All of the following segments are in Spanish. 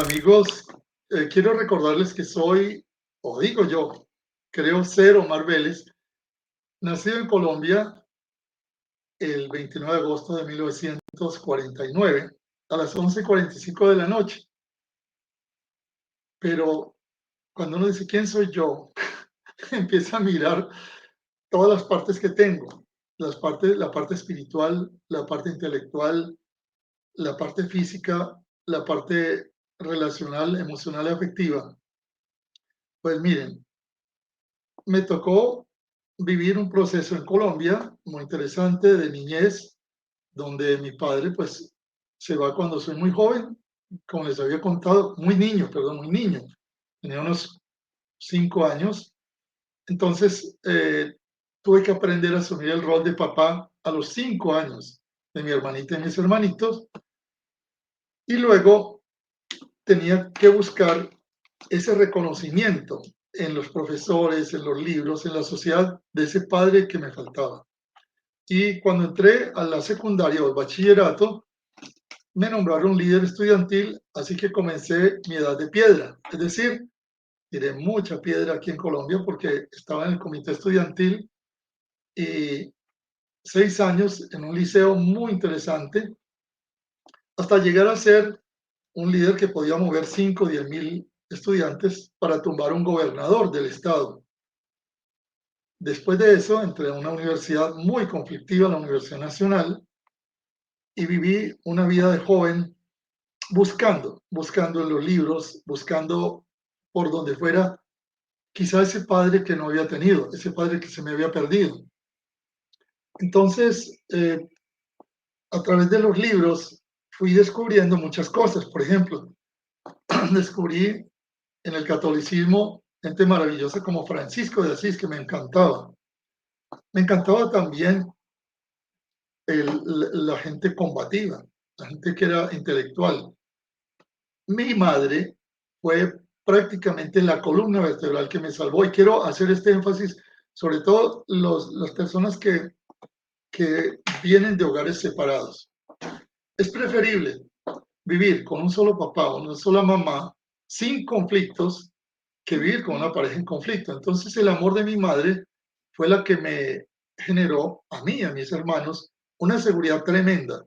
Hola amigos, quiero recordarles que soy, o digo yo, creo ser Omar Vélez, nacido en Colombia el 29 de agosto de 1949 a las 11:45 de la noche. Pero cuando uno dice quién soy yo, empieza a mirar todas las partes que tengo, la parte espiritual, la parte intelectual, la parte física, la parte relacional, emocional y afectiva. Pues miren, me tocó vivir un proceso en Colombia muy interesante de niñez, donde mi padre pues se va cuando soy muy joven, como les había contado, muy niño, perdón, muy niño, tenía unos 5 años. Entonces tuve que aprender a asumir el rol de papá a los 5 años de mi hermanita y mis hermanitos, y luego tenía que buscar ese reconocimiento en los profesores, en los libros, en la sociedad, de ese padre que me faltaba. Y cuando entré a la secundaria o el bachillerato, me nombraron líder estudiantil, así que comencé mi edad de piedra. Es decir, tiré mucha piedra aquí en Colombia porque estaba en el comité estudiantil y 6 años en un liceo muy interesante, hasta llegar a ser un líder que podía mover 5 o 10 mil estudiantes para tumbar un gobernador del estado. Después de eso, entré a una universidad muy conflictiva, la Universidad Nacional, y viví una vida de joven buscando en los libros, buscando por donde fuera, quizá ese padre que no había tenido, ese padre que se me había perdido. Entonces, a través de los libros fui descubriendo muchas cosas. Por ejemplo, descubrí en el catolicismo gente maravillosa como Francisco de Asís, que me encantaba. Me encantaba también la gente combativa, la gente que era intelectual. Mi madre fue prácticamente la columna vertebral que me salvó, y quiero hacer este énfasis, sobre todo las personas que vienen de hogares separados. Es preferible vivir con un solo papá o una sola mamá sin conflictos que vivir con una pareja en conflicto. Entonces el amor de mi madre fue la que me generó a mí, a mis hermanos, una seguridad tremenda.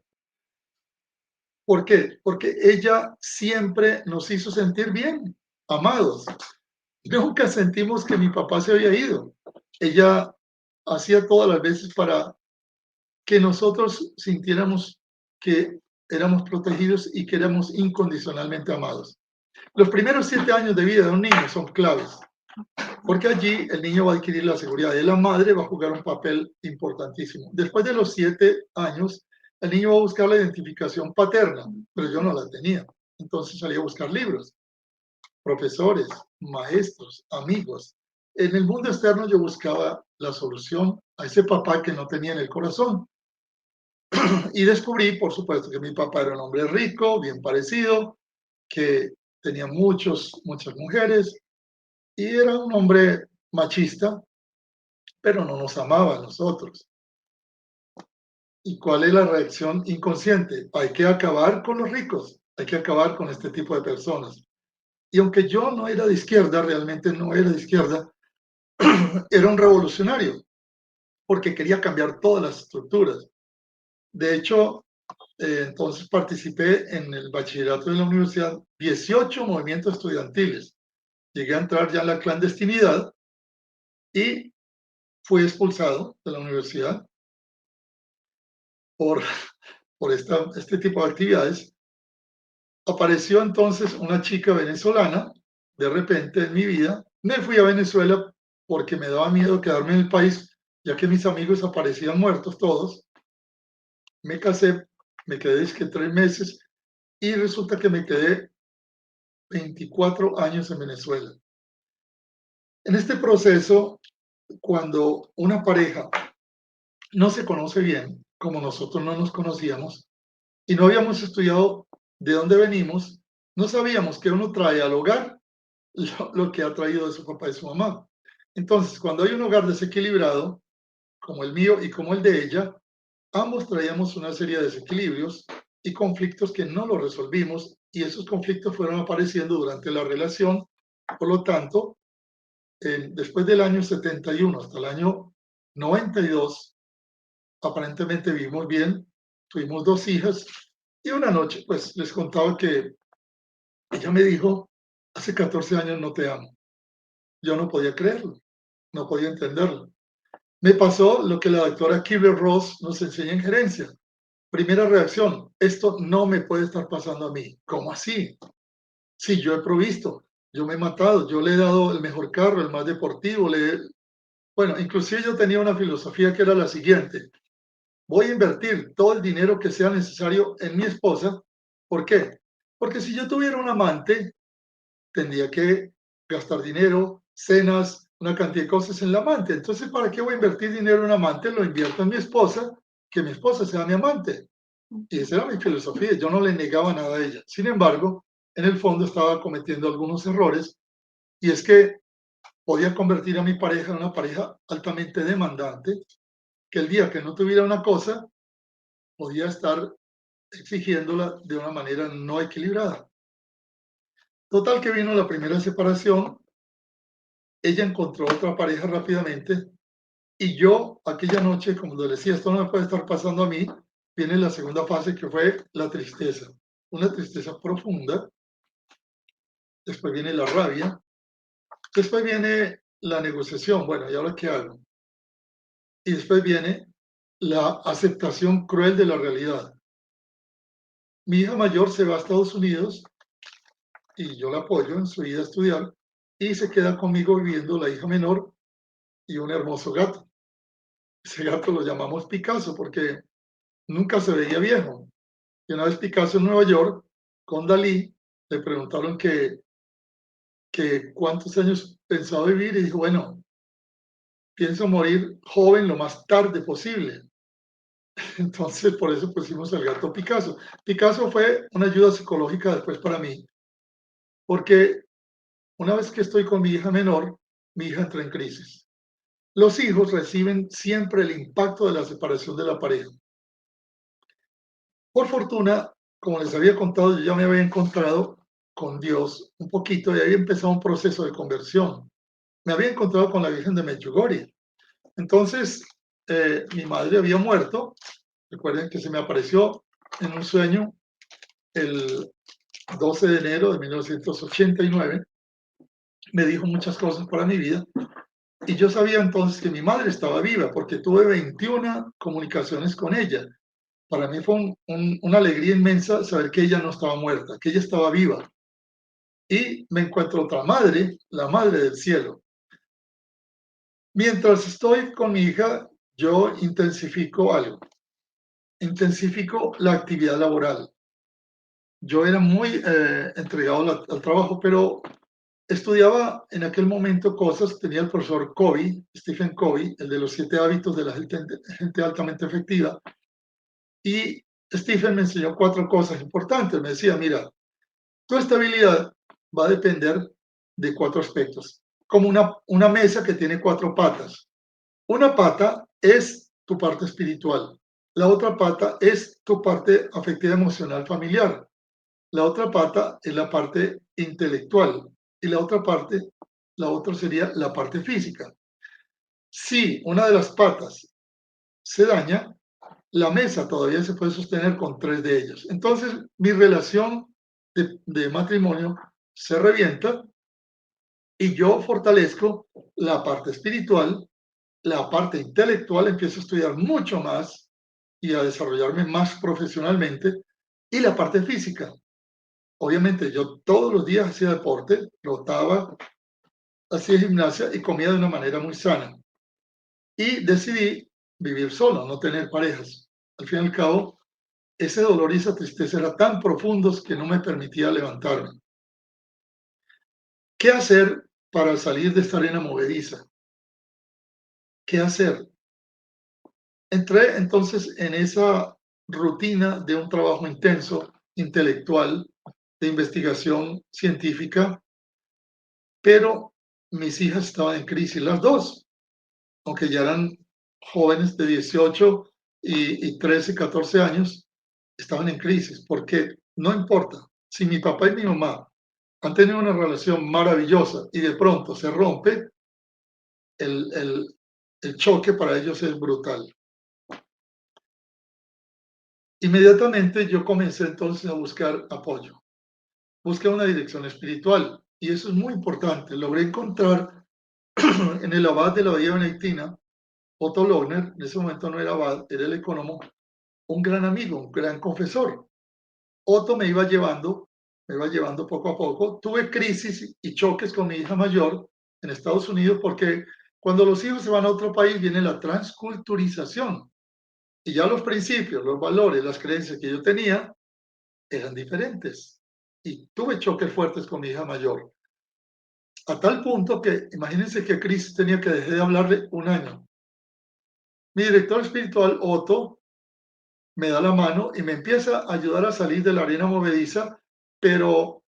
¿Por qué? Porque ella siempre nos hizo sentir bien, amados. Nunca sentimos que mi papá se había ido. Ella hacía todas las veces para que nosotros sintiéramos que éramos protegidos y que éramos incondicionalmente amados. Los primeros 7 años de vida de un niño son claves, porque allí el niño va a adquirir la seguridad y la madre va a jugar un papel importantísimo. Después de los 7 años, el niño va a buscar la identificación paterna, pero yo no la tenía. Entonces salí a buscar libros, profesores, maestros, amigos. En el mundo externo yo buscaba la solución a ese papá que no tenía en el corazón. Y descubrí, por supuesto, que mi papá era un hombre rico, bien parecido, que tenía muchas mujeres, y era un hombre machista, pero no nos amaba a nosotros. ¿Y cuál es la reacción inconsciente? Hay que acabar con los ricos, hay que acabar con este tipo de personas. Y aunque yo no era de izquierda, realmente no era de izquierda, era un revolucionario, porque quería cambiar todas las estructuras. De hecho, entonces participé en el bachillerato de la universidad, 18 movimientos estudiantiles. Llegué a entrar ya en la clandestinidad y fui expulsado de la universidad por, este tipo de actividades. Apareció entonces una chica venezolana, de repente en mi vida. Me fui a Venezuela porque me daba miedo quedarme en el país, ya que mis amigos aparecían muertos todos. Me casé, me quedé 3 meses y resulta que me quedé 24 años en Venezuela. En este proceso, cuando una pareja no se conoce bien, como nosotros no nos conocíamos, y no habíamos estudiado de dónde venimos, no sabíamos que uno trae al hogar lo que ha traído de su papá y su mamá. Entonces, cuando hay un hogar desequilibrado, como el mío y como el de ella, ambos traíamos una serie de desequilibrios y conflictos que no los resolvimos, y esos conflictos fueron apareciendo durante la relación. Por lo tanto, después del año 71 hasta el año 92, aparentemente vivimos bien, tuvimos 2 hijas, y una noche, pues les contaba que ella me dijo, hace 14 años no te amo. Yo no podía creerlo, no podía entenderlo. Me pasó lo que la doctora Kübler-Ross nos enseña en gerencia. Primera reacción, esto no me puede estar pasando a mí. ¿Cómo así? Sí, yo he provisto, yo me he matado, yo le he dado el mejor carro, el más deportivo. Bueno, inclusive yo tenía una filosofía que era la siguiente: voy a invertir todo el dinero que sea necesario en mi esposa. ¿Por qué? Porque si yo tuviera un amante, tendría que gastar dinero, cenas, una cantidad de cosas en la amante. Entonces, ¿para qué voy a invertir dinero en un amante? Lo invierto en mi esposa, que mi esposa sea mi amante. Y esa era mi filosofía. Yo no le negaba nada a ella. Sin embargo, en el fondo estaba cometiendo algunos errores, y es que podía convertir a mi pareja en una pareja altamente demandante, que el día que no tuviera una cosa, podía estar exigiéndola de una manera no equilibrada. Total que vino la primera separación, ella encontró otra pareja rápidamente, y yo aquella noche, como le decía, esto no me puede estar pasando a mí, viene la segunda fase, que fue la tristeza, una tristeza profunda. Después viene la rabia, después viene la negociación, bueno, ¿y ahora qué hago? Y después viene la aceptación cruel de la realidad. Mi hija mayor se va a Estados Unidos y yo la apoyo en su ida a estudiar, y se queda conmigo viviendo la hija menor y un hermoso gato. Ese gato lo llamamos Picasso porque nunca se veía viejo. Y una vez Picasso en Nueva York, con Dalí, le preguntaron que cuántos años pensaba vivir, y dijo, bueno, pienso morir joven lo más tarde posible. Entonces, por eso pusimos al gato Picasso. Picasso fue una ayuda psicológica después para mí, porque una vez que estoy con mi hija menor, mi hija entra en crisis. Los hijos reciben siempre el impacto de la separación de la pareja. Por fortuna, como les había contado, yo ya me había encontrado con Dios un poquito y había empezado un proceso de conversión. Me había encontrado con la Virgen de Medjugorje. Entonces, mi madre había muerto. Recuerden que se me apareció en un sueño el 12 de enero de 1989. Me dijo muchas cosas para mi vida, y yo sabía entonces que mi madre estaba viva porque tuve 21 comunicaciones con ella. Para mí fue una alegría inmensa saber que ella no estaba muerta, que ella estaba viva. Y me encuentro otra madre, la Madre del Cielo. Mientras estoy con mi hija, yo intensifico algo, intensifico la actividad laboral. Yo era muy entregado al trabajo, pero estudiaba en aquel momento cosas. Tenía el profesor Covey, Stephen Covey, el de los 7 hábitos de la gente altamente efectiva, y Stephen me enseñó 4 cosas importantes. Me decía, mira, tu estabilidad va a depender de 4 aspectos, como una mesa que tiene 4 patas. Una pata es tu parte espiritual, la otra pata es tu parte afectiva, emocional, familiar, la otra pata es la parte intelectual, y la otra sería la parte física. Si una de las patas se daña, la mesa todavía se puede sostener con 3 de ellas. Entonces, mi relación de matrimonio se revienta, y yo fortalezco la parte espiritual, la parte intelectual, empiezo a estudiar mucho más y a desarrollarme más profesionalmente, y la parte física. Obviamente, yo todos los días hacía deporte, trotaba, hacía gimnasia y comía de una manera muy sana. Y decidí vivir solo, no tener parejas. Al fin y al cabo, ese dolor y esa tristeza eran tan profundos que no me permitía levantarme. ¿Qué hacer para salir de esta arena movediza? ¿Qué hacer? Entré entonces en esa rutina de un trabajo intenso, intelectual, de investigación científica, pero mis hijas estaban en crisis, las dos, aunque ya eran jóvenes de 18 y 13, 14 años. estaban en crisis, porque no importa, si mi papá y mi mamá han tenido una relación maravillosa y de pronto se rompe, el, el, el choque para ellos es brutal. Inmediatamente yo comencé entonces a buscar apoyo, busqué una dirección espiritual y eso es muy importante. Logré encontrar en el abad de la Bahía Benedictina, Otto Lohner, en ese momento no era abad, era el ecónomo, un gran amigo, un gran confesor. Otto me iba llevando poco a poco. Tuve crisis y choques con mi hija mayor en Estados Unidos porque cuando los hijos se van a otro país viene la transculturización y ya los principios, los valores, las creencias que yo tenía eran diferentes. Y tuve choques fuertes con mi hija mayor. A tal punto que, imagínense qué crisis tenía que dejé de hablarle un año. Mi director espiritual, Otto, me da la mano y me empieza a ayudar a salir de la arena movediza, pero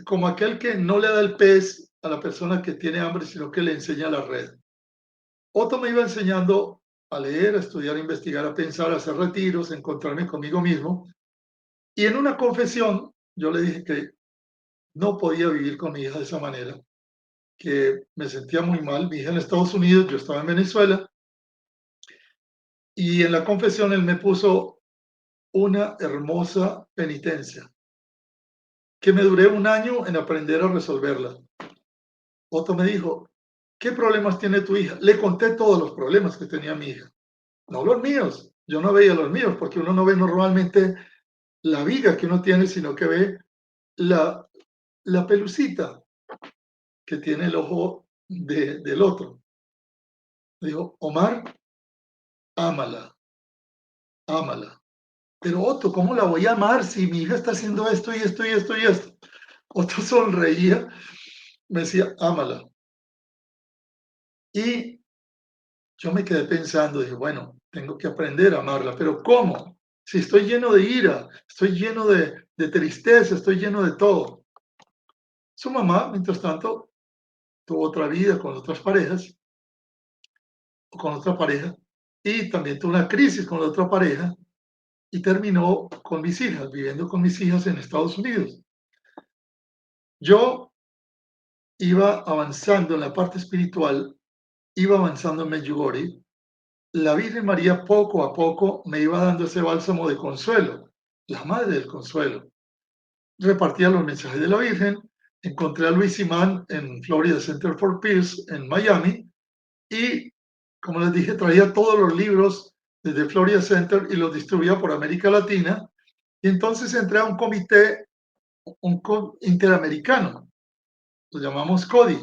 como aquel que no le da el pez a la persona que tiene hambre, sino que le enseña la red. Otto me iba enseñando a leer, a estudiar, a investigar, a pensar, a hacer retiros, a encontrarme conmigo mismo. Y en una confesión, yo le dije que no podía vivir con mi hija de esa manera, que me sentía muy mal. Mi hija en Estados Unidos, yo estaba en Venezuela. Y en la confesión él me puso una hermosa penitencia, que me duré un año en aprender a resolverla. Otto me dijo, ¿qué problemas tiene tu hija? Le conté todos los problemas que tenía mi hija, no los míos. Yo no veía los míos, porque uno no ve normalmente la viga que uno tiene, sino que ve la, la pelucita que tiene el ojo del otro. Me dijo, Omar, ámala, ámala. Pero Otto, ¿cómo la voy a amar si mi hija está haciendo esto y esto y esto y esto? Otto sonreía, me decía, ámala. Y yo me quedé pensando, dije, bueno, tengo que aprender a amarla, pero ¿cómo? Si estoy lleno de ira, estoy lleno de tristeza, estoy lleno de todo. Su mamá, mientras tanto, tuvo otra vida con otras parejas, o con otra pareja, y también tuvo una crisis con la otra pareja, y terminó con mis hijas, viviendo con mis hijas en Estados Unidos. Yo iba avanzando en la parte espiritual, iba avanzando en Medjugorje. La Virgen María poco a poco me iba dando ese bálsamo de consuelo, la madre del consuelo. Repartía los mensajes de la Virgen, encontré a Luis Simán en Florida Center for Peace en Miami y, como les dije, traía todos los libros desde Florida Center y los distribuía por América Latina. Y entonces entré a un comité interamericano, lo llamamos CODI,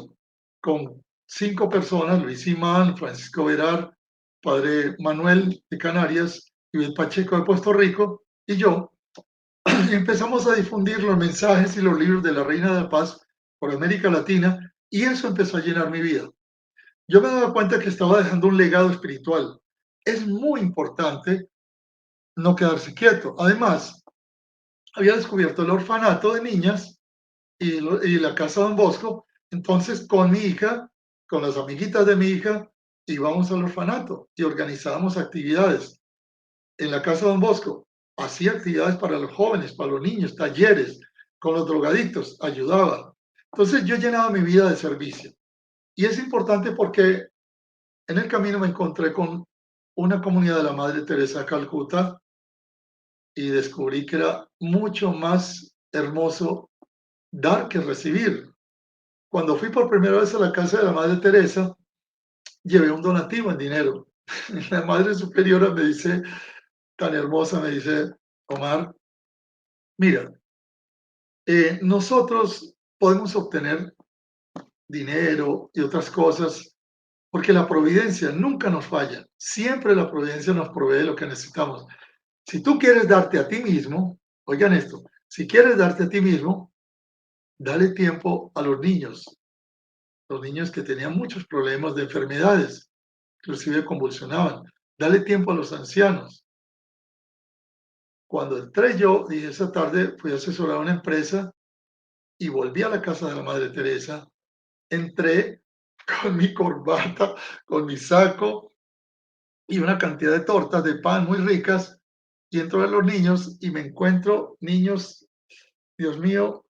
con 5 personas, Luis Simán, Francisco Verar, Padre Manuel de Canarias, Ibel Pacheco de Puerto Rico y yo. Y empezamos a difundir los mensajes y los libros de la Reina de la Paz por América Latina y eso empezó a llenar mi vida. Yo me daba cuenta que estaba dejando un legado espiritual. Es muy importante no quedarse quieto. Además, había descubierto el orfanato de niñas y la casa Don Bosco. Entonces, con mi hija, con las amiguitas de mi hija, íbamos al orfanato y organizábamos actividades. En la casa Don Bosco hacía actividades para los jóvenes, para los niños, talleres, con los drogadictos, ayudaba. Entonces, yo llenaba mi vida de servicio. Y es importante porque en el camino me encontré con una comunidad de la Madre Teresa de Calcuta y descubrí que era mucho más hermoso dar que recibir. Cuando fui por primera vez a la casa de la Madre Teresa, llevé un donativo en dinero. La Madre Superiora me dice, tan hermosa, me dice, Omar, mira, nosotros podemos obtener dinero y otras cosas porque la providencia nunca nos falla. Siempre la providencia nos provee lo que necesitamos. Si tú quieres darte a ti mismo, oigan esto, si quieres darte a ti mismo, dale tiempo a los niños que tenían muchos problemas de enfermedades, inclusive convulsionaban. Dale tiempo a los ancianos. Cuando entré yo, dije esa tarde, fui a asesorar a una empresa y volví a la casa de la Madre Teresa. Entré con mi corbata, con mi saco y una cantidad de tortas de pan muy ricas y entro a los niños y me encuentro niños, Dios mío,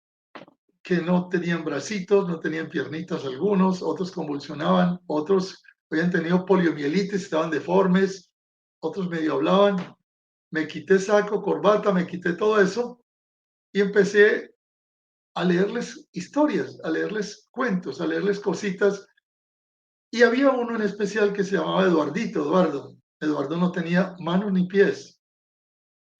que no tenían bracitos, no tenían piernitas algunos, otros convulsionaban, otros habían tenido poliomielitis, estaban deformes, otros medio hablaban. Me quité saco, corbata, me quité todo eso y empecé a leerles historias, a leerles cuentos, a leerles cositas. Y había uno en especial que se llamaba Eduardito, Eduardo. Eduardo no tenía manos ni pies.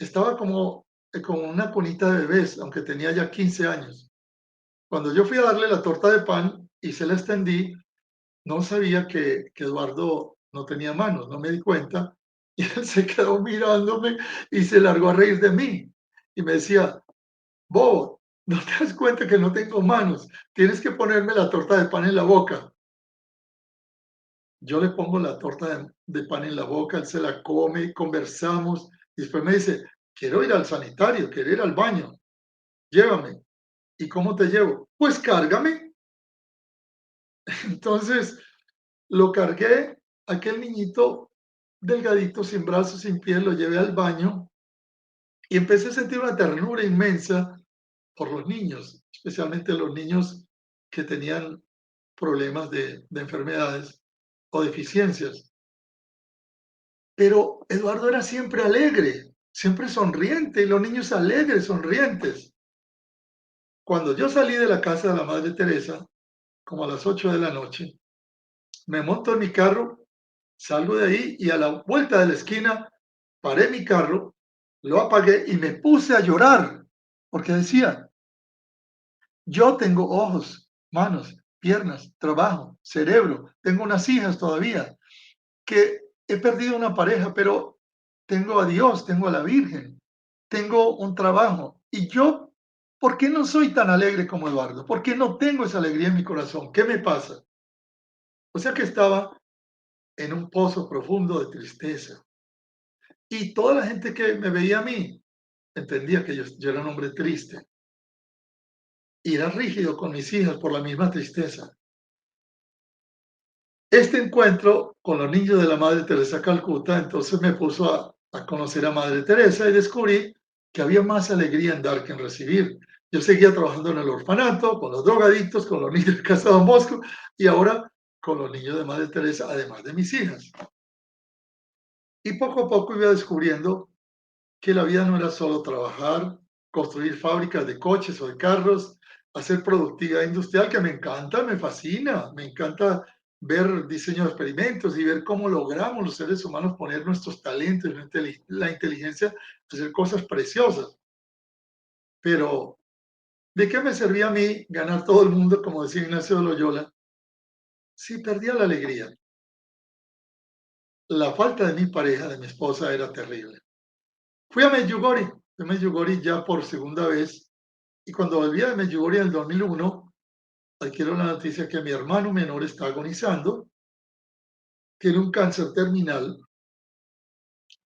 Estaba como una cunita de bebés, aunque tenía ya 15 años. Cuando yo fui a darle la torta de pan y se la extendí, no sabía que Eduardo no tenía manos, no me di cuenta. Y él se quedó mirándome y se largó a reír de mí. Y me decía, Bobo, ¿no te das cuenta que no tengo manos? Tienes que ponerme la torta de pan en la boca. Yo le pongo la torta de pan en la boca, él se la come, conversamos. Y después me dice, quiero ir al sanitario, quiero ir al baño, llévame. ¿Y cómo te llevo? Pues cárgame. Entonces lo cargué, aquel niñito delgadito, sin brazos, sin pies, lo llevé al baño y empecé a sentir una ternura inmensa por los niños, especialmente los niños que tenían problemas de enfermedades o deficiencias. Pero Eduardo era siempre alegre, siempre sonriente, y los niños alegres, sonrientes. Cuando yo salí de la casa de la Madre Teresa, como a las 8 de la noche, me monto en mi carro, salgo de ahí y a la vuelta de la esquina paré mi carro, lo apagué y me puse a llorar, porque decía, yo tengo ojos, manos, piernas, trabajo, cerebro, tengo unas hijas todavía, que he perdido una pareja, pero tengo a Dios, tengo a la Virgen, tengo un trabajo. Y yo, ¿por qué no soy tan alegre como Eduardo? ¿Por qué no tengo esa alegría en mi corazón? ¿Qué me pasa? O sea que estaba en un pozo profundo de tristeza. Y toda la gente que me veía a mí entendía que yo era un hombre triste. Y era rígido con mis hijas por la misma tristeza. Este encuentro con los niños de la Madre Teresa de Calcuta, entonces me puso a conocer a Madre Teresa y descubrí que había más alegría en dar que en recibir. Yo seguía trabajando en el orfanato, con los drogadictos, con los niños de Casa Don Bosco y ahora con los niños de Madre Teresa, además de mis hijas. Y poco a poco iba descubriendo que la vida no era solo trabajar, construir fábricas de coches o de carros, hacer productividad industrial, que me encanta, me fascina, me encanta ver diseño de experimentos y ver cómo logramos los seres humanos poner nuestros talentos, la inteligencia, a hacer cosas preciosas. Pero, ¿de qué me servía a mí ganar todo el mundo, como decía Ignacio de Loyola, si perdía la alegría? La falta de mi pareja, de mi esposa, era terrible. Fui a Medjugorje ya por segunda vez. Y cuando volví de Medjugorje en el 2001, adquiero la noticia que mi hermano menor está agonizando, tiene un cáncer terminal.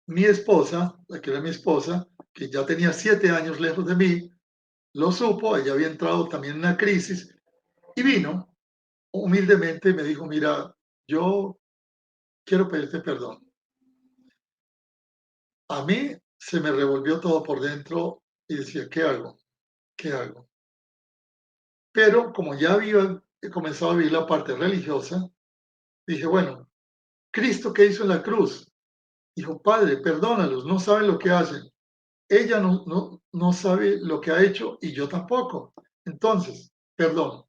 Mi esposa, la que era mi esposa, que ya tenía 7 años lejos de mí, lo supo, ella había entrado también en una crisis y vino humildemente y me dijo, mira, yo quiero pedirte perdón. A mí se me revolvió todo por dentro y decía, ¿qué hago? ¿Qué hago? Pero como ya había comenzado a vivir la parte religiosa, dije, bueno, ¿Cristo qué hizo en la cruz? Dijo, Padre, perdónalos, no saben lo que hacen. Ella no sabe lo que ha hecho y yo tampoco. Entonces, perdón,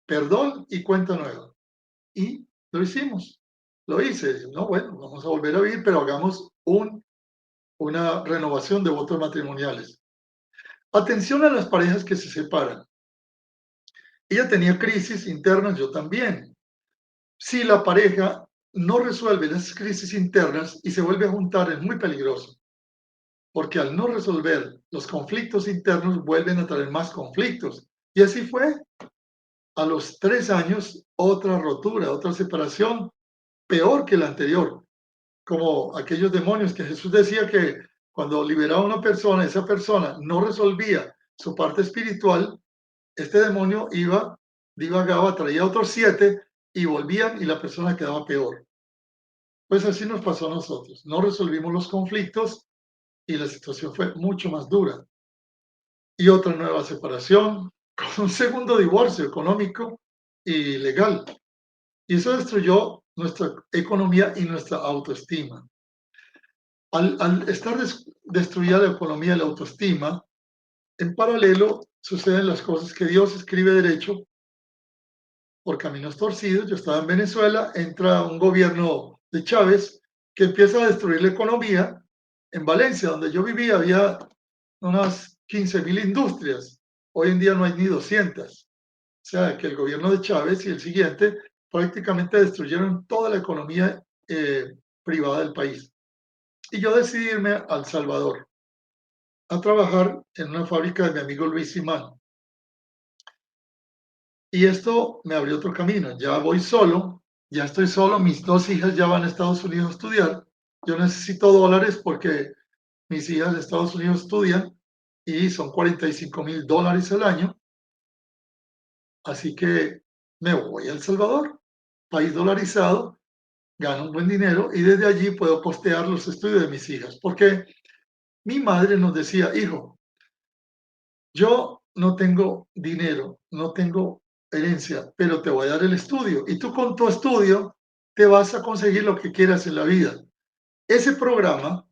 perdón y cuenta nueva. Y lo hicimos, lo hice. No, bueno, vamos a volver a vivir, pero hagamos una renovación de votos matrimoniales. Atención a las parejas que se separan. Ella tenía crisis internas, yo también. Si la pareja no resuelve las crisis internas y se vuelve a juntar, es muy peligroso, porque al no resolver los conflictos internos vuelven a traer más conflictos. Y así fue. A los 3 años, otra rotura, otra separación, peor que la anterior, como aquellos demonios que Jesús decía que cuando liberaba a una persona, esa persona no resolvía su parte espiritual, este demonio iba, divagaba, traía otros 7 y volvían y la persona quedaba peor. Pues así nos pasó a nosotros. No resolvimos los conflictos y la situación fue mucho más dura. Y otra nueva separación, con un segundo divorcio económico y legal. Y eso destruyó nuestra economía y nuestra autoestima. Al estar destruida la economía y la autoestima, en paralelo suceden las cosas que Dios escribe derecho por caminos torcidos. Yo estaba en Venezuela, entra un gobierno de Chávez que empieza a destruir la economía. En Valencia, donde yo vivía, había unas 15.000 industrias. Hoy en día no hay ni 200. O sea, que el gobierno de Chávez y el siguiente prácticamente destruyeron toda la economía privada del país. Y yo decidí irme a El Salvador a trabajar en una fábrica de mi amigo Luis Simán. Y esto me abrió otro camino. Ya voy solo, ya estoy solo, mis dos hijas ya van a Estados Unidos a estudiar. Yo necesito dólares porque mis hijas de Estados Unidos estudian y son $45,000 al año. Así que me voy a El Salvador, país dolarizado, gano un buen dinero y desde allí puedo costear los estudios de mis hijas. Porque mi madre nos decía, hijo, yo no tengo dinero, no tengo herencia, pero te voy a dar el estudio y tú con tu estudio te vas a conseguir lo que quieras en la vida. Ese programa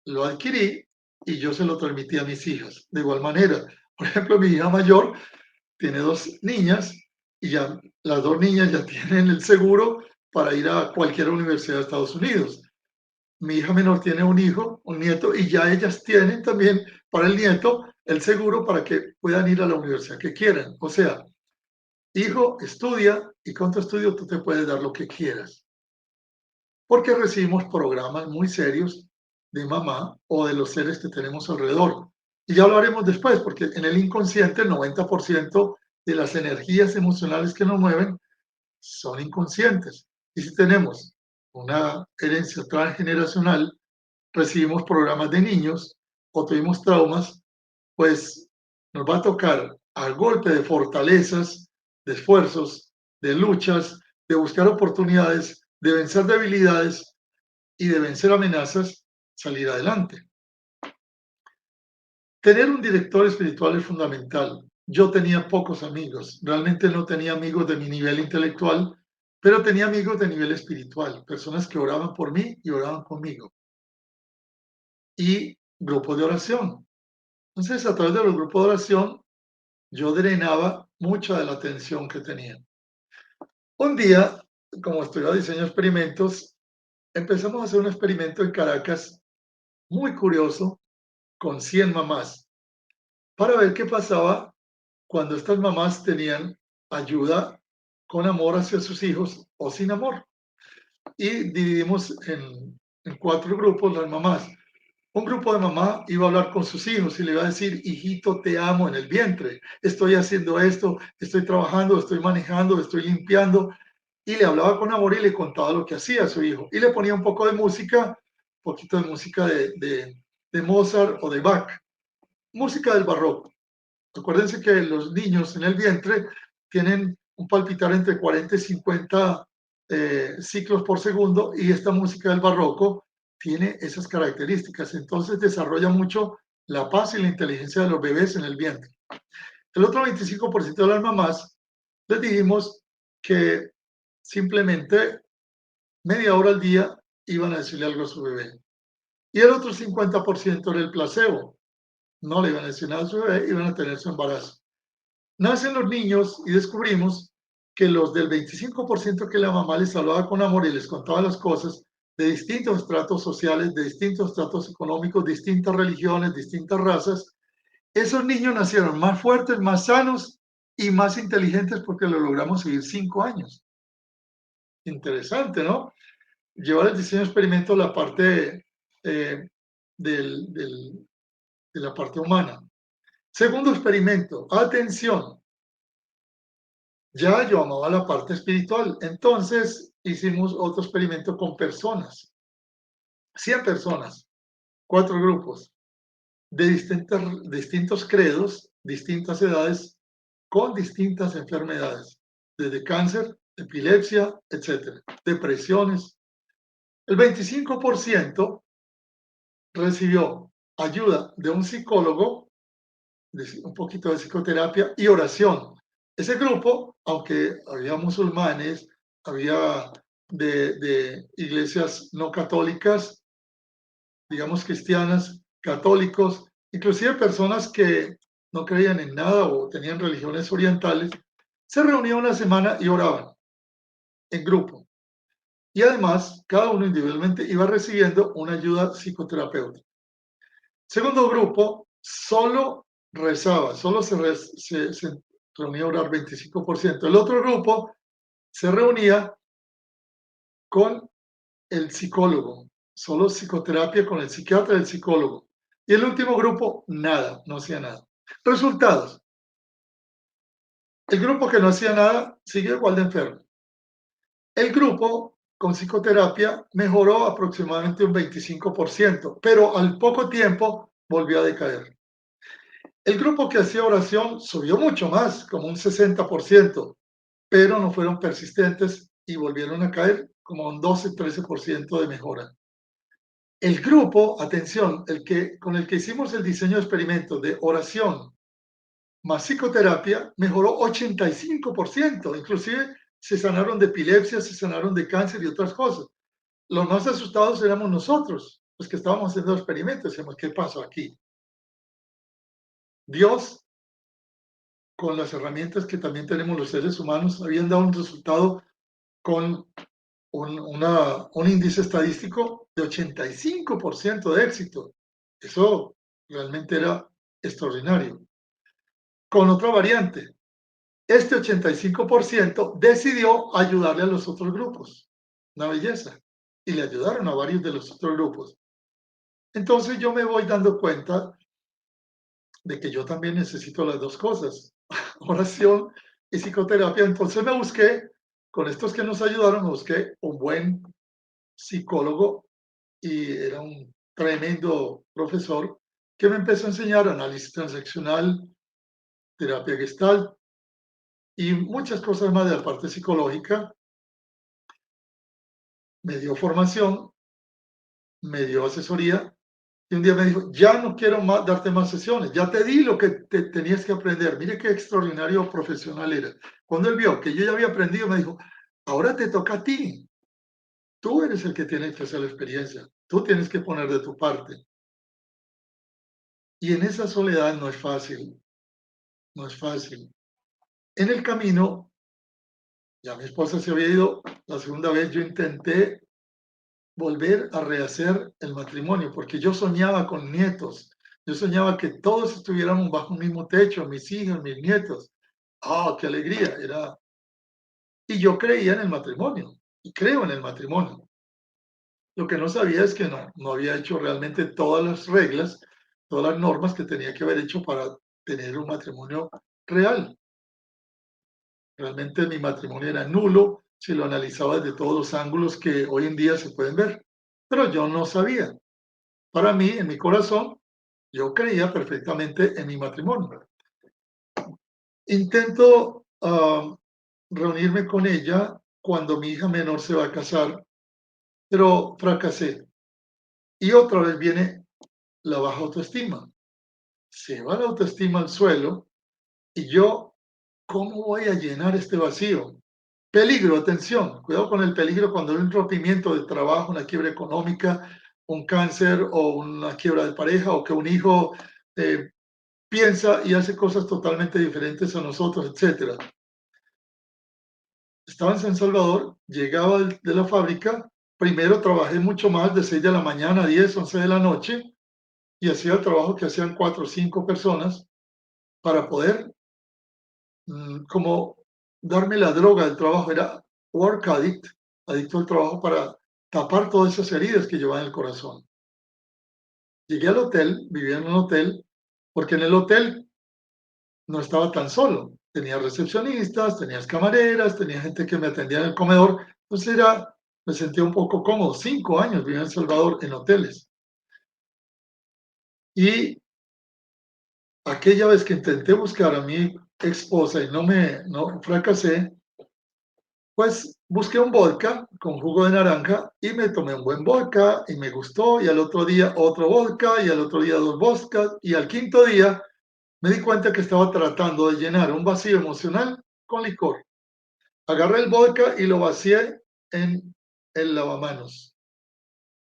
lo adquirí y yo se lo transmití a mis hijas. De igual manera, por ejemplo, mi hija mayor tiene dos niñas y ya las dos niñas ya tienen el seguro para ir a cualquier universidad de Estados Unidos. Mi hija menor tiene un hijo, un nieto, y ya ellas tienen también para el nieto el seguro para que puedan ir a la universidad que quieran. O sea, hijo, estudia y con tu estudio tú te puedes dar lo que quieras. Porque recibimos programas muy serios de mamá o de los seres que tenemos alrededor. Y ya lo haremos después, porque en el inconsciente el 90% de las energías emocionales que nos mueven son inconscientes. Y si tenemos una herencia transgeneracional, recibimos programas de niños o tuvimos traumas, pues nos va a tocar a golpe de fortalezas, de esfuerzos, de luchas, de buscar oportunidades, de vencer debilidades y de vencer amenazas, salir adelante. Tener un director espiritual es fundamental. Yo tenía pocos amigos, realmente no tenía amigos de mi nivel intelectual, pero tenía amigos de nivel espiritual, personas que oraban por mí y oraban conmigo. Y grupos de oración. Entonces, a través de los grupos de oración, yo drenaba mucha de la tensión que tenía. Un día, como estudiaba diseño de experimentos, empezamos a hacer un experimento en Caracas muy curioso con 100 mamás para ver qué pasaba cuando estas mamás tenían ayuda con amor hacia sus hijos o sin amor. Y dividimos en 4 grupos las mamás. Un grupo de mamá iba a hablar con sus hijos y le iba a decir, hijito, te amo en el vientre, estoy haciendo esto, estoy trabajando, estoy manejando, estoy limpiando. Y le hablaba con amor y le contaba lo que hacía a su hijo. Y le ponía un poco de música, un poquito de música de Mozart o de Bach, música del barroco. Acuérdense que los niños en el vientre tienen un palpitar entre 40 y 50 ciclos por segundo y esta música del barroco tiene esas características. Entonces desarrolla mucho la paz y la inteligencia de los bebés en el vientre. El otro 25% de las mamás les dijimos que simplemente media hora al día iban a decirle algo a su bebé. Y el otro 50% era el placebo. No le iban a decir nada a su bebé, iban a tener su embarazo. Nacen los niños y descubrimos que los del 25% que la mamá les hablaba con amor y les contaba las cosas de distintos estratos sociales, de distintos estratos económicos, distintas religiones, distintas razas, esos niños nacieron más fuertes, más sanos y más inteligentes porque lo logramos vivir 5 años. Interesante, ¿no? Llevar el diseño de experimento a la parte del, del, de la parte humana. Segundo experimento, atención. Ya yo amaba la parte espiritual, entonces hicimos otro experimento con personas, 100 personas, 4 grupos de distintos credos, distintas edades, con distintas enfermedades, desde cáncer, epilepsia, etcétera, depresiones. El 25% recibió ayuda de un psicólogo, un poquito de psicoterapia y oración. Ese grupo, aunque había musulmanes, había de iglesias no católicas, digamos cristianas, católicos, inclusive personas que no creían en nada o tenían religiones orientales, se reunían una semana y oraban en grupo. Y además, cada uno individualmente iba recibiendo una ayuda psicoterapéutica. Segundo grupo, solo rezaba, solo se reunía a orar 25%. El otro grupo se reunía con el psicólogo, solo psicoterapia con el psiquiatra y el psicólogo. Y el último grupo, nada, no hacía nada. Resultados. El grupo que no hacía nada siguió igual de enfermo. El grupo con psicoterapia mejoró aproximadamente un 25%, pero al poco tiempo volvió a decaer. El grupo que hacía oración subió mucho más, como un 60%, pero no fueron persistentes y volvieron a caer como un 12-13% de mejora. El grupo, atención, con el que hicimos el diseño de experimentos de oración más psicoterapia, mejoró 85%, inclusive se sanaron de epilepsia, se sanaron de cáncer y otras cosas. Los más asustados éramos nosotros, los que estábamos haciendo experimentos, decíamos, ¿qué pasó aquí? Dios, con las herramientas que también tenemos los seres humanos, habían dado un resultado con un índice estadístico de 85% de éxito. Eso realmente era extraordinario. Con otra variante, este 85% decidió ayudarle a los otros grupos. Una belleza. Y le ayudaron a varios de los otros grupos. Entonces yo me voy dando cuenta de que yo también necesito las dos cosas, oración y psicoterapia. Entonces me busqué, con estos que nos ayudaron, me busqué un buen psicólogo y era un tremendo profesor que me empezó a enseñar análisis transaccional, terapia gestal y muchas cosas más de la parte psicológica. Me dio formación, me dio asesoría y un día me dijo, ya no quiero más, darte más sesiones, ya te di lo que tenías que aprender. Mire qué extraordinario profesional era. Cuando él vio que yo ya había aprendido, me dijo, ahora te toca a ti. Tú eres el que tiene que hacer la experiencia. Tú tienes que poner de tu parte. Y en esa soledad no es fácil, no es fácil. En el camino, ya mi esposa se había ido, la segunda vez yo intenté volver a rehacer el matrimonio, porque yo soñaba con nietos, yo soñaba que todos estuviéramos bajo un mismo techo, mis hijos, mis nietos. ¡Oh, qué alegría! Y yo creía en el matrimonio, y creo en el matrimonio. Lo que no sabía es que no había hecho realmente todas las reglas, todas las normas que tenía que haber hecho para tener un matrimonio real. Realmente mi matrimonio era nulo si lo analizaba desde todos los ángulos que hoy en día se pueden ver. Pero yo no sabía. Para mí, en mi corazón, yo creía perfectamente en mi matrimonio. Intento reunirme con ella cuando mi hija menor se va a casar, pero fracasé. Y otra vez viene la baja autoestima. Se va la autoestima al suelo y yo, ¿cómo voy a llenar este vacío? Peligro, atención, cuidado con el peligro cuando hay un rompimiento de trabajo, una quiebra económica, un cáncer o una quiebra de pareja o que un hijo piensa y hace cosas totalmente diferentes a nosotros, etcétera. Estaba en San Salvador, llegaba de la fábrica, primero trabajé mucho más, de 6 de la mañana a 10, 11 de la noche, y hacía el trabajo que hacían 4 o 5 personas para poder como darme la droga del trabajo, era work addict, adicto al trabajo para tapar todas esas heridas que llevaba en el corazón. Llegué al hotel, vivía en un hotel, porque en el hotel no estaba tan solo. Tenía recepcionistas, tenías camareras, tenía gente que me atendía en el comedor. Entonces me sentía un poco cómodo. 5 años viví en El Salvador en hoteles. Y aquella vez que intenté buscar a mi esposa y no fracasé, Pues busqué un vodka con jugo de naranja y me tomé un buen vodka y me gustó y al otro día otro vodka y al otro día dos vodkas y al quinto día me di cuenta que estaba tratando de llenar un vacío emocional con licor. Agarré el vodka y lo vacié en el lavamanos.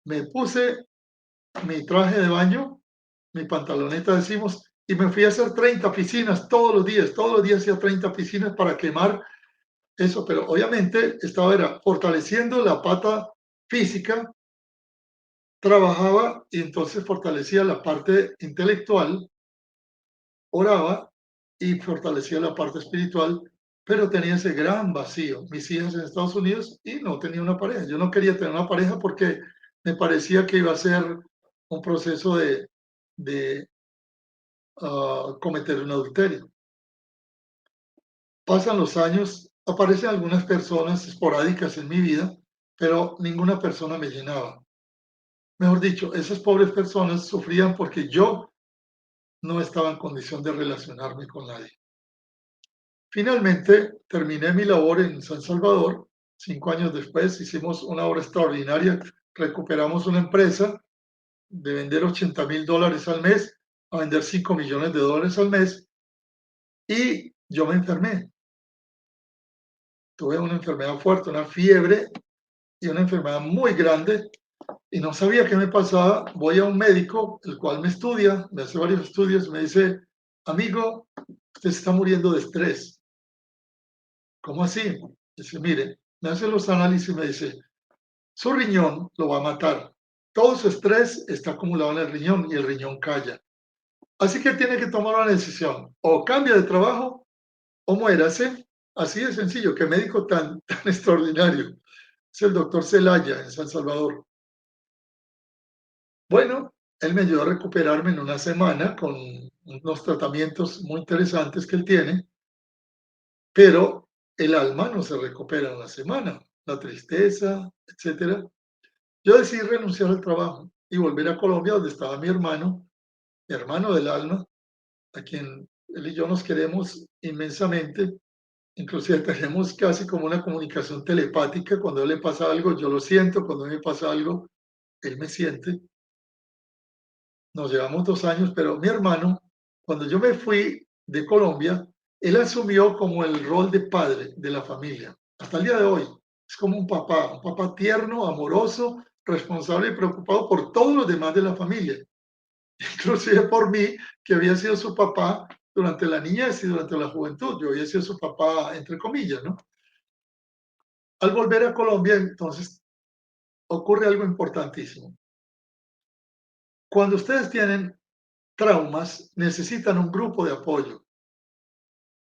Me puse mi traje de baño, mi pantaloneta decimos, y me fui a hacer 30 piscinas todos los días hacía 30 piscinas para quemar eso, pero obviamente estaba era fortaleciendo la pata física, trabajaba y entonces fortalecía la parte intelectual, oraba y fortalecía la parte espiritual, pero tenía ese gran vacío. Mis hijas en Estados Unidos y no tenía una pareja. Yo no quería tener una pareja porque me parecía que iba a ser un proceso de cometer un adulterio. Pasan los años, aparecen algunas personas esporádicas en mi vida, pero ninguna persona me llenaba. Mejor dicho, esas pobres personas sufrían porque yo no estaba en condición de relacionarme con nadie. Finalmente, terminé mi labor en San Salvador. 5 años después hicimos una obra extraordinaria. Recuperamos una empresa de vender $80,000 al mes a vender $5 millones al mes. Y yo me enfermé. Tuve una enfermedad fuerte, una fiebre y una enfermedad muy grande y no sabía qué me pasaba. Voy a un médico, el cual me estudia, me hace varios estudios, me dice, amigo, usted se está muriendo de estrés. ¿Cómo así? Dice, mire, me hace los análisis y me dice, su riñón lo va a matar. Todo su estrés está acumulado en el riñón y el riñón calla. Así que tiene que tomar una decisión. O cambia de trabajo o muérase. Así de sencillo. Qué médico tan extraordinario. Es el doctor Celaya en San Salvador. Bueno, él me ayudó a recuperarme en una semana con unos tratamientos muy interesantes que él tiene, pero el alma no se recupera en una semana. La tristeza, etcétera. Yo decidí renunciar al trabajo y volver a Colombia, donde estaba mi hermano del alma, a quien él y yo nos queremos inmensamente. Inclusive tenemos casi como una comunicación telepática. Cuando a él le pasa algo, yo lo siento. Cuando a mí me pasa algo, él me siente. Nos llevamos 2 años, pero mi hermano, cuando yo me fui de Colombia, él asumió como el rol de padre de la familia. Hasta el día de hoy, es como un papá tierno, amoroso, responsable y preocupado por todos los demás de la familia, inclusive por mí, que había sido su papá durante la niñez y durante la juventud. Yo había sido su papá, entre comillas, ¿no? Al volver a Colombia, entonces, ocurre algo importantísimo. Cuando ustedes tienen traumas, necesitan un grupo de apoyo.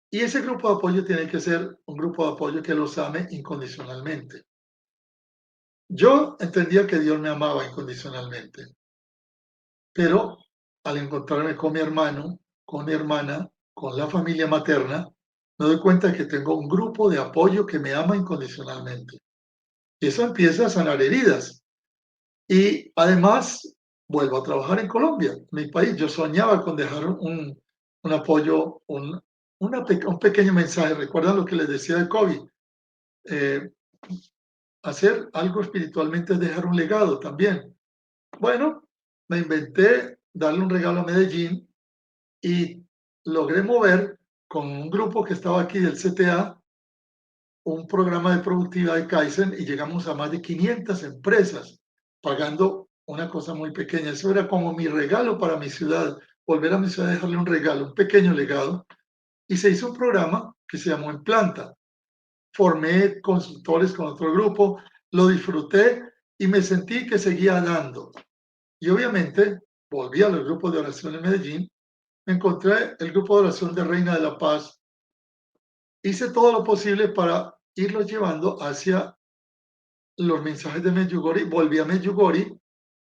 Y ese grupo de apoyo tiene que ser un grupo de apoyo que los ame incondicionalmente. Yo entendía que Dios me amaba incondicionalmente, pero al encontrarme con mi hermano, con mi hermana, con la familia materna, me doy cuenta de que tengo un grupo de apoyo que me ama incondicionalmente. Y eso empieza a sanar heridas. Y además, vuelvo a trabajar en Colombia, mi país. Yo soñaba con dejar un apoyo, un pequeño mensaje. ¿Recuerdan lo que les decía de COVID? Eh, hacer algo espiritualmente es dejar un legado también. Bueno, me inventé darle un regalo a Medellín y logré mover con un grupo que estaba aquí del CTA un programa de productividad de Kaizen y llegamos a más de 500 empresas pagando una cosa muy pequeña. Eso era como mi regalo para mi ciudad, volver a mi ciudad y dejarle un regalo, un pequeño legado. Y se hizo un programa que se llamó En Planta. Formé consultores con otro grupo, lo disfruté y me sentí que seguía dando. Y obviamente volví a los grupos de oración en Medellín, me encontré el grupo de oración de Reina de la Paz, hice todo lo posible para irlos llevando hacia los mensajes de Medjugorje, volví a Medjugorje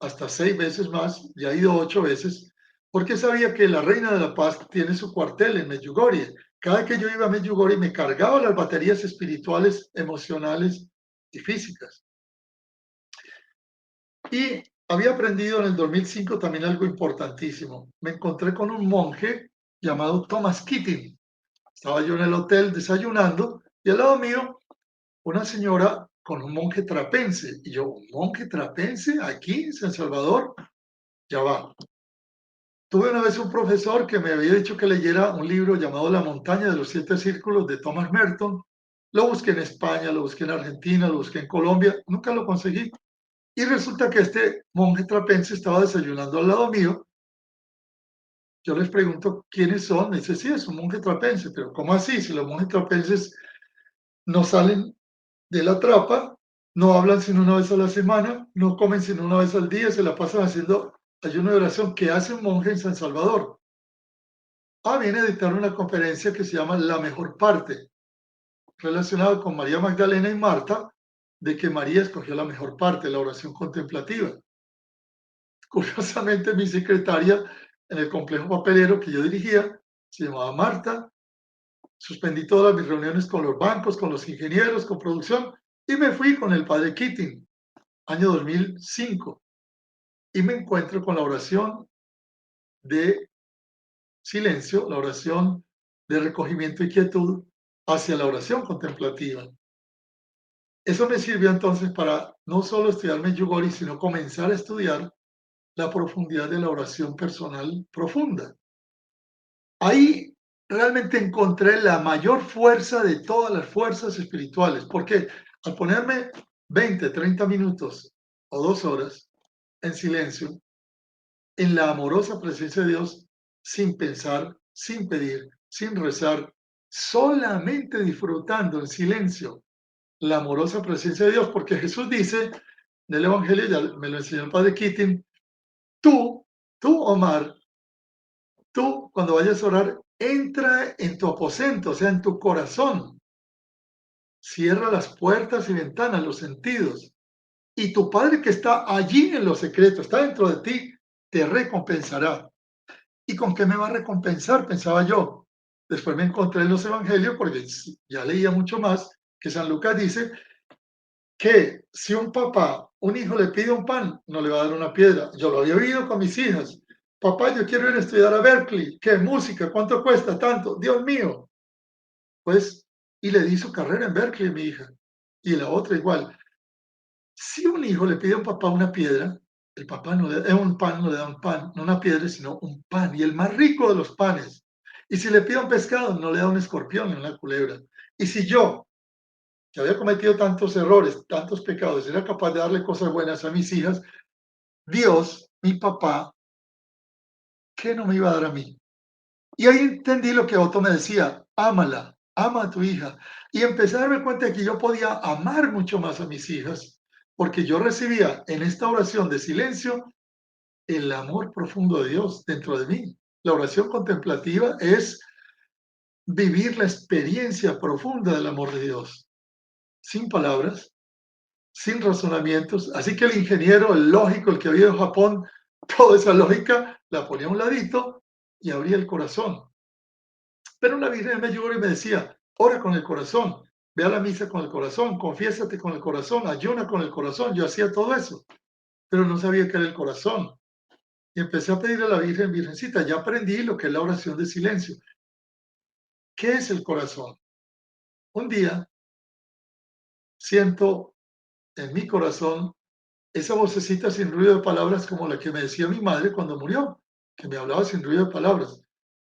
hasta 6 veces más, ya he ido 8 veces, porque sabía que la Reina de la Paz tiene su cuartel en Medjugorje. Cada que yo iba a Medjugorje me cargaba las baterías espirituales, emocionales y físicas. Y había aprendido en el 2005 también algo importantísimo. Me encontré con un monje llamado Thomas Keating. Estaba yo en el hotel desayunando y al lado mío una señora con un monje trapense. Y yo, ¿un monje trapense aquí en San Salvador? Ya va. Tuve una vez un profesor que me había dicho que leyera un libro llamado La montaña de los siete círculos de Thomas Merton. Lo busqué en España, lo busqué en Argentina, lo busqué en Colombia, nunca lo conseguí. Y resulta que este monje trapense estaba desayunando al lado mío. Yo les pregunto quiénes son. Me dice, sí, es un monje trapense. Pero ¿cómo así? Si los monjes trapenses no salen de la trapa, no hablan sino una vez a la semana, no comen sino una vez al día, se la pasan haciendo ayuno de oración. ¿Qué hace un monje en San Salvador? Viene a dictar una conferencia que se llama La Mejor Parte, relacionada con María Magdalena y Marta, de que María escogió la mejor parte, la oración contemplativa. Curiosamente, mi secretaria en el complejo papelero que yo dirigía se llamaba Marta. Suspendí todas mis reuniones con los bancos, con los ingenieros, con producción, y me fui con el padre Keating, año 2005, y me encuentro con la oración de silencio, la oración de recogimiento y quietud hacia la oración contemplativa. Eso me sirvió entonces para no solo estudiar Medjugorje, sino comenzar a estudiar la profundidad de la oración personal profunda. Ahí realmente encontré la mayor fuerza de todas las fuerzas espirituales, porque al ponerme 20, 30 minutos o 2 horas en silencio, en la amorosa presencia de Dios, sin pensar, sin pedir, sin rezar, solamente disfrutando en silencio la amorosa presencia de Dios, porque Jesús dice en el Evangelio, ya me lo enseñó el padre Keating, tú, Omar, tú cuando vayas a orar, entra en tu aposento, o sea, en tu corazón, cierra las puertas y ventanas, los sentidos, y tu Padre que está allí en lo secreto, está dentro de ti, te recompensará. ¿Y con qué me va a recompensar? Pensaba yo. Después me encontré en los evangelios, porque ya leía mucho más, que San Lucas dice que si un papá, un hijo le pide un pan, no le va a dar una piedra. Yo lo había oído con mis hijas. Papá, yo quiero ir a estudiar a Berkeley. ¿Qué música? ¿Cuánto cuesta? Tanto. Dios mío. Pues, y le di su carrera en Berkeley, mi hija. Y la otra igual. Si un hijo le pide a un papá una piedra, el papá no le da un pan, no le da un pan, no una piedra, sino un pan, y el más rico de los panes. Y si le pide un pescado, no le da un escorpión ni una culebra. Y si yo, que había cometido tantos errores, tantos pecados, era capaz de darle cosas buenas a mis hijas, Dios, mi papá, ¿qué no me iba a dar a mí? Y ahí entendí lo que Otto me decía, ámala, ama a tu hija. Y empecé a darme cuenta de que yo podía amar mucho más a mis hijas, porque yo recibía en esta oración de silencio el amor profundo de Dios dentro de mí. La oración contemplativa es vivir la experiencia profunda del amor de Dios, sin palabras, sin razonamientos. Así que el ingeniero, el lógico, el que había en Japón, toda esa lógica la ponía a un ladito y abría el corazón. Pero la Virgen me llegó y me decía, ora con el corazón, ve a la misa con el corazón, confiésate con el corazón, ayuna con el corazón. Yo hacía todo eso, pero no sabía qué era el corazón. Y empecé a pedirle a la Virgen, Virgencita, ya aprendí lo que es la oración de silencio. ¿Qué es el corazón? Un día siento en mi corazón esa vocecita sin ruido de palabras como la que me decía mi madre cuando murió, que me hablaba sin ruido de palabras.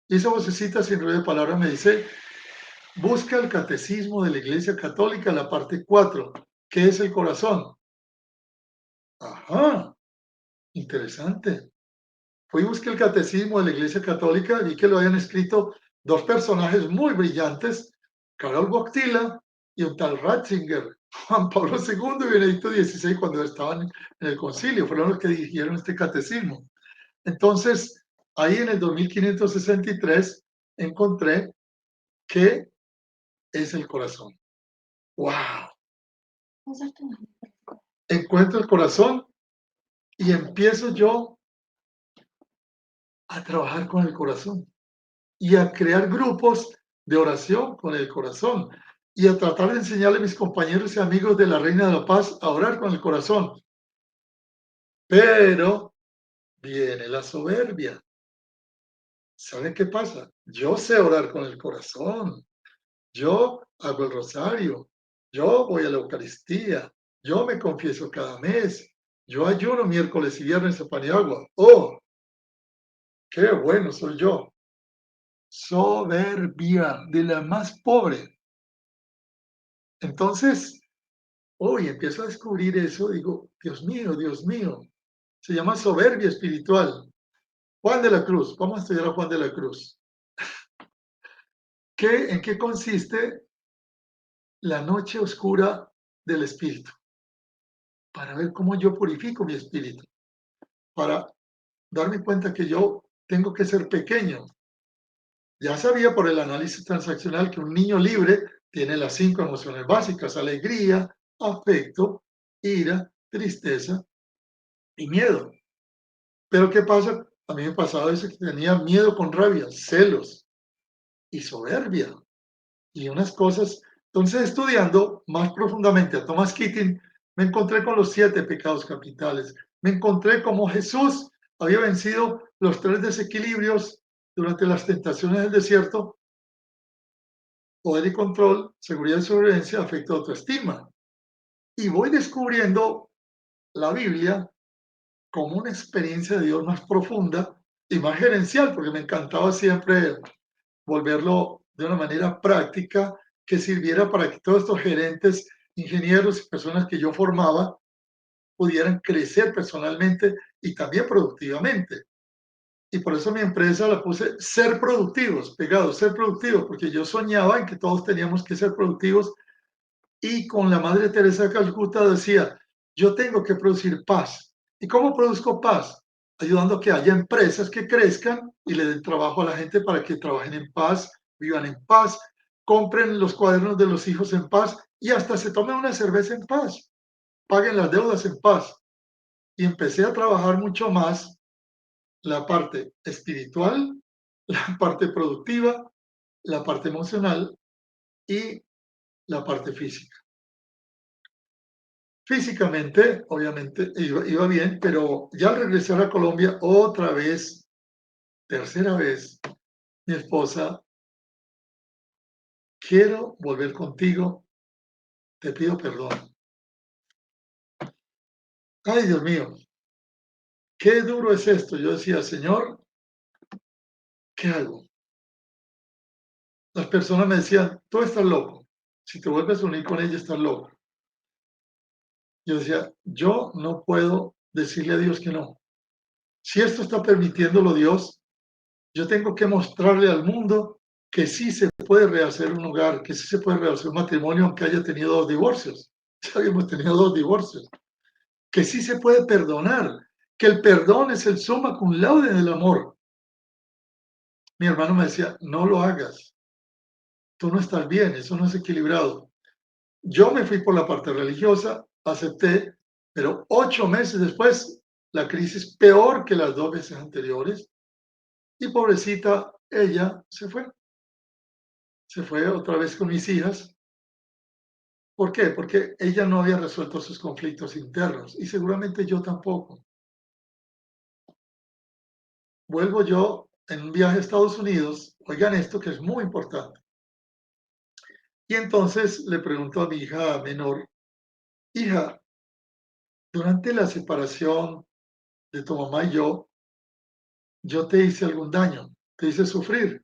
Y esa vocecita sin ruido de palabras me dice, busca el catecismo de la Iglesia Católica, la parte 4. ¿Qué es el corazón? Ajá, interesante. Fui y busqué el catecismo de la Iglesia Católica, vi que lo habían escrito dos personajes muy brillantes, Karol Wojtyla y un tal Ratzinger, Juan Pablo II y Benedicto XVI, cuando estaban en el concilio, fueron los que dirigieron este catecismo. Entonces, ahí en el 2563 encontré qué es el corazón. ¡Wow! Encuentro el corazón y empiezo yo a trabajar con el corazón y a crear grupos de oración con el corazón y a tratar de enseñarle a mis compañeros y amigos de la Reina de la Paz a orar con el corazón. Pero viene la soberbia. ¿Saben qué pasa? Yo sé orar con el corazón. Yo hago el rosario. yo voy a la Eucaristía, yo me confieso cada mes, yo ayuno miércoles y viernes a pan y agua. ¡Oh, qué bueno soy yo! Soberbia, de la más pobre. Entonces, hoy empiezo a descubrir eso, digo, Dios mío, se llama soberbia espiritual. Juan de la Cruz, vamos a estudiar a Juan de la Cruz. ¿En qué consiste la noche oscura del espíritu? Para ver cómo yo purifico mi espíritu, para darme cuenta que yo tengo que ser pequeño. Ya sabía por el análisis transaccional que un niño libre tiene las 5 emociones básicas: alegría, afecto, ira, tristeza y miedo. Pero ¿qué pasa? A mí me pasaba eso, que tenía miedo con rabia, celos y soberbia y unas cosas. Entonces, estudiando más profundamente a Thomas Keating, me encontré con los 7 pecados capitales. Me encontré cómo Jesús había vencido los 3 desequilibrios durante las tentaciones del desierto: poder y control, seguridad y sobrevivencia, afecto y autoestima. Y voy descubriendo la Biblia como una experiencia de Dios más profunda y más gerencial, porque me encantaba siempre volverlo de una manera práctica que sirviera para que todos estos gerentes, ingenieros y personas que yo formaba pudieran crecer personalmente y también productivamente. Y por eso mi empresa la puse Ser Productivos, pegado, Ser Productivos, porque yo soñaba en que todos teníamos que ser productivos. Y con la Madre Teresa de Calcuta decía, yo tengo que producir paz. ¿Y cómo produzco paz? Ayudando a que haya empresas que crezcan y le den trabajo a la gente para que trabajen en paz, vivan en paz, compren los cuadernos de los hijos en paz y hasta se tomen una cerveza en paz, paguen las deudas en paz. Y empecé a trabajar mucho más la parte espiritual, la parte productiva, la parte emocional y la parte física. Físicamente, obviamente, iba bien, pero ya al regresar a Colombia, otra vez, tercera vez, mi esposa, quiero volver contigo, te pido perdón. Ay, Dios mío, qué duro es esto. Yo decía, Señor, ¿qué hago? Las personas me decían, tú estás loco. Si te vuelves a unir con ella, estás loco. Yo decía, yo no puedo decirle a Dios que no. Si esto está permitiéndolo Dios, yo tengo que mostrarle al mundo que sí se puede rehacer un hogar, que sí se puede rehacer un matrimonio aunque haya tenido 2 divorcios. Ya habíamos tenido 2 divorcios. Que sí se puede perdonar, que el perdón es el summa cum laude del amor. Mi hermano me decía, no lo hagas, tú no estás bien, eso no es equilibrado. Yo me fui por la parte religiosa, acepté, pero 8 meses después, la crisis peor que las 2 veces anteriores, y pobrecita, ella se fue otra vez con mis hijas. ¿Por qué? Porque ella no había resuelto sus conflictos internos y seguramente yo tampoco. Vuelvo yo en un viaje a Estados Unidos, oigan esto que es muy importante. Y entonces le pregunto a mi hija menor, hija, durante la separación de tu mamá y yo te hice algún daño, te hice sufrir,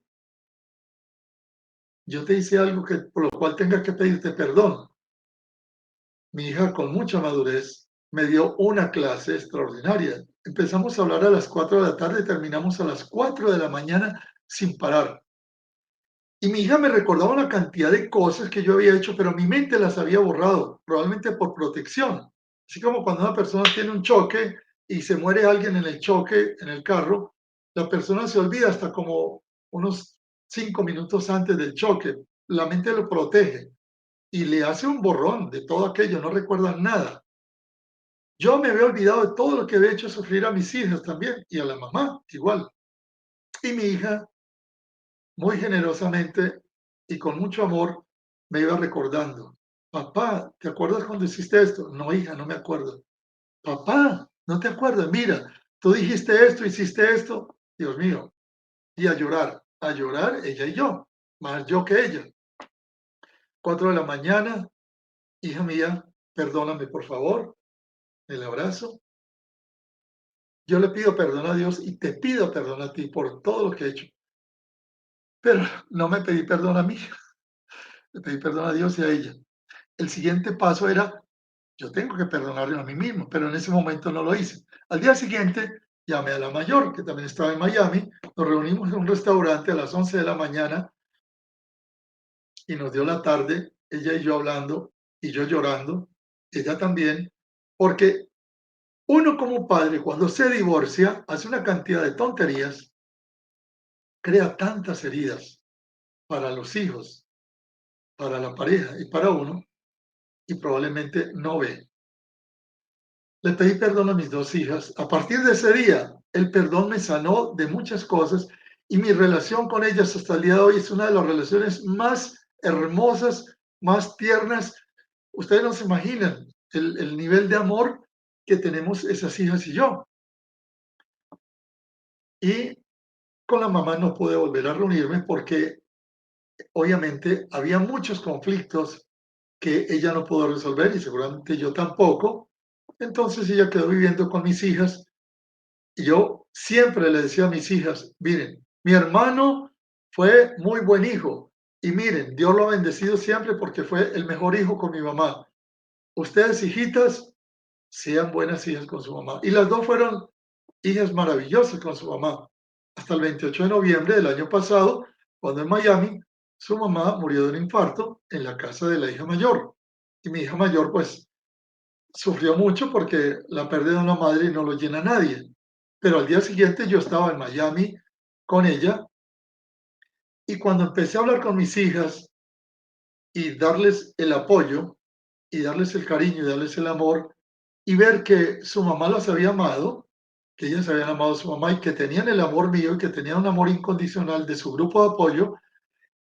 yo te hice algo que, por lo cual tenga que pedirte perdón. Mi hija, con mucha madurez, me dio una clase extraordinaria. Empezamos a hablar a las 4 de la tarde y terminamos a las 4 de la mañana sin parar. Y mi hija me recordaba una cantidad de cosas que yo había hecho, pero mi mente las había borrado, probablemente por protección. Así como cuando una persona tiene un choque y se muere alguien en el choque, en el carro, la persona se olvida hasta como unos 5 minutos antes del choque. La mente lo protege y le hace un borrón de todo aquello, no recuerdan nada. Yo me había olvidado de todo lo que había hecho sufrir a mis hijas también y a la mamá igual. Y mi hija, muy generosamente y con mucho amor, me iba recordando. Papá, ¿te acuerdas cuando hiciste esto? No, hija, no me acuerdo. Papá, ¿no te acuerdas? Mira, tú dijiste esto, hiciste esto. Dios mío. Y a llorar ella y yo, más yo que ella. 4 de la mañana, hija mía, perdóname por favor, el abrazo. Yo le pido perdón a Dios y te pido perdón a ti por todo lo que he hecho. Pero no me pedí perdón a mí, le pedí perdón a Dios y a ella. El siguiente paso era, yo tengo que perdonarle a mí mismo, pero en ese momento no lo hice. Al día siguiente llamé a la mayor, que también estaba en Miami, nos reunimos en un restaurante a las 11 de la mañana y nos dio la tarde, ella y yo hablando y yo llorando, ella también, porque uno como padre cuando se divorcia hace una cantidad de tonterías, crea tantas heridas para los hijos, para la pareja y para uno, y probablemente no ve. Le pedí perdón a mis dos hijas. A partir de ese día, el perdón me sanó de muchas cosas y mi relación con ellas hasta el día de hoy es una de las relaciones más hermosas, más tiernas. Ustedes no se imaginan el nivel de amor que tenemos esas hijas y yo. Y con la mamá no pude volver a reunirme porque obviamente había muchos conflictos que ella no pudo resolver y seguramente yo tampoco. Entonces ella quedó viviendo con mis hijas y yo siempre le decía a mis hijas, miren, mi hermano fue muy buen hijo y miren, Dios lo ha bendecido siempre porque fue el mejor hijo con mi mamá. Ustedes, hijitas, sean buenas hijas con su mamá. Y las dos fueron hijas maravillosas con su mamá. Hasta el 28 de noviembre del año pasado, cuando en Miami, su mamá murió de un infarto en la casa de la hija mayor. Y mi hija mayor, pues, sufrió mucho porque la pérdida de una madre no lo llena a nadie. Pero al día siguiente yo estaba en Miami con ella y cuando empecé a hablar con mis hijas y darles el apoyo y darles el cariño y darles el amor y ver que su mamá las había amado, que ellas habían amado a su mamá y que tenían el amor mío y que tenían un amor incondicional de su grupo de apoyo,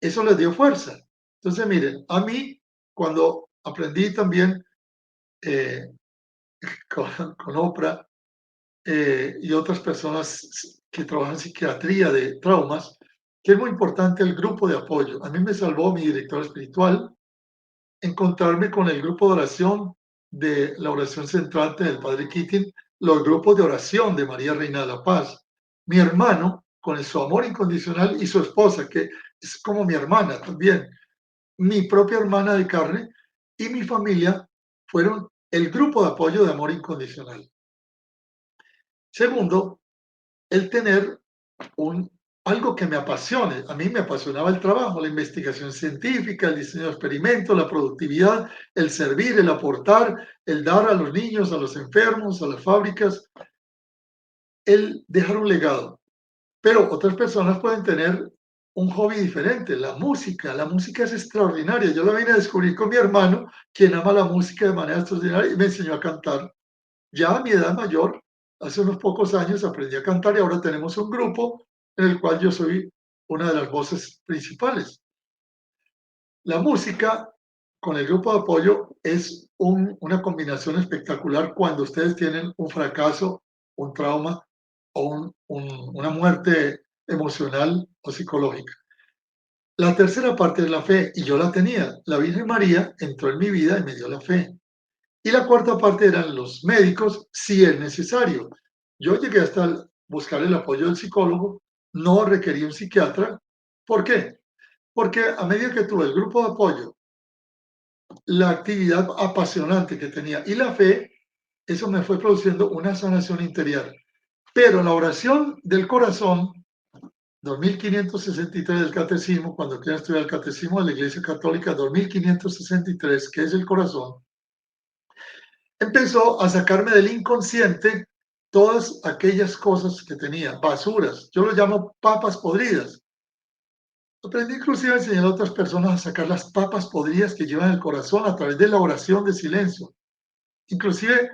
eso les dio fuerza. Entonces, miren, a mí, cuando aprendí también eh, con Oprah y otras personas que trabajan en psiquiatría de traumas, que es muy importante el grupo de apoyo. A mí me salvó mi director espiritual, encontrarme con el grupo de oración de la oración centrante del Padre Keating, los grupos de oración de María Reina de la Paz, mi hermano con su amor incondicional y su esposa, que es como mi hermana también, mi propia hermana de carne y mi familia fueron el grupo de apoyo de amor incondicional. Segundo, el tener un, algo que me apasione. A mí me apasionaba el trabajo, la investigación científica, el diseño de experimentos, la productividad, el servir, el aportar, el dar a los niños, a los enfermos, a las fábricas, el dejar un legado. Pero otras personas pueden tener un hobby diferente, la música. La música es extraordinaria. Yo la vine a descubrir con mi hermano, quien ama la música de manera extraordinaria y me enseñó a cantar. Ya a mi edad mayor, hace unos pocos años, aprendí a cantar y ahora tenemos un grupo en el cual yo soy una de las voces principales. La música con el grupo de apoyo es una combinación espectacular cuando ustedes tienen un fracaso, un trauma o una muerte emocional o psicológica. La tercera parte es la fe y yo la tenía. La Virgen María entró en mi vida y me dio la fe. Y la cuarta parte eran los médicos, si es necesario. Yo llegué hasta buscar el apoyo del psicólogo, no requerí un psiquiatra. ¿Por qué? Porque a medida que tuve el grupo de apoyo, la actividad apasionante que tenía y la fe, eso me fue produciendo una sanación interior. Pero la oración del corazón, 2563 del catecismo, cuando quiera estudiar el catecismo de la Iglesia Católica, 2563, que es el corazón, empezó a sacarme del inconsciente todas aquellas cosas que tenía, basuras. Yo lo llamo papas podridas. Aprendí inclusive a enseñar a otras personas a sacar las papas podridas que llevan el corazón a través de la oración de silencio. Inclusive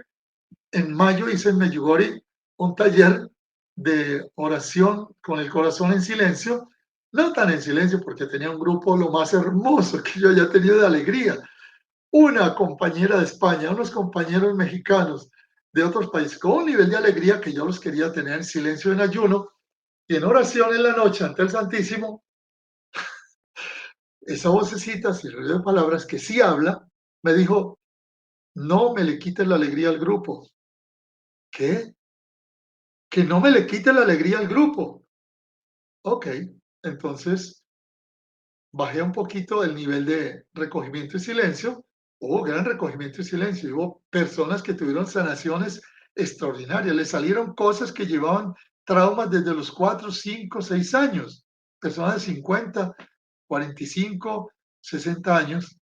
en mayo hice en Medjugorje un taller de oración con el corazón en silencio, no tan en silencio porque tenía un grupo lo más hermoso que yo haya tenido de alegría, una compañera de España, unos compañeros mexicanos de otros países, con un nivel de alegría que yo los quería tener en silencio en ayuno y en oración en la noche ante el Santísimo, esa vocecita, sin ruido de palabras, que sí habla, me dijo, no me le quite la alegría al grupo. ¿Qué? Que no me le quite la alegría al grupo. Ok, entonces bajé un poquito el nivel de recogimiento y silencio. Hubo gran recogimiento y silencio. Hubo personas que tuvieron sanaciones extraordinarias. Le salieron cosas que llevaban traumas desde los 4, 5, 6 años. Personas de 50, 45, 60 años.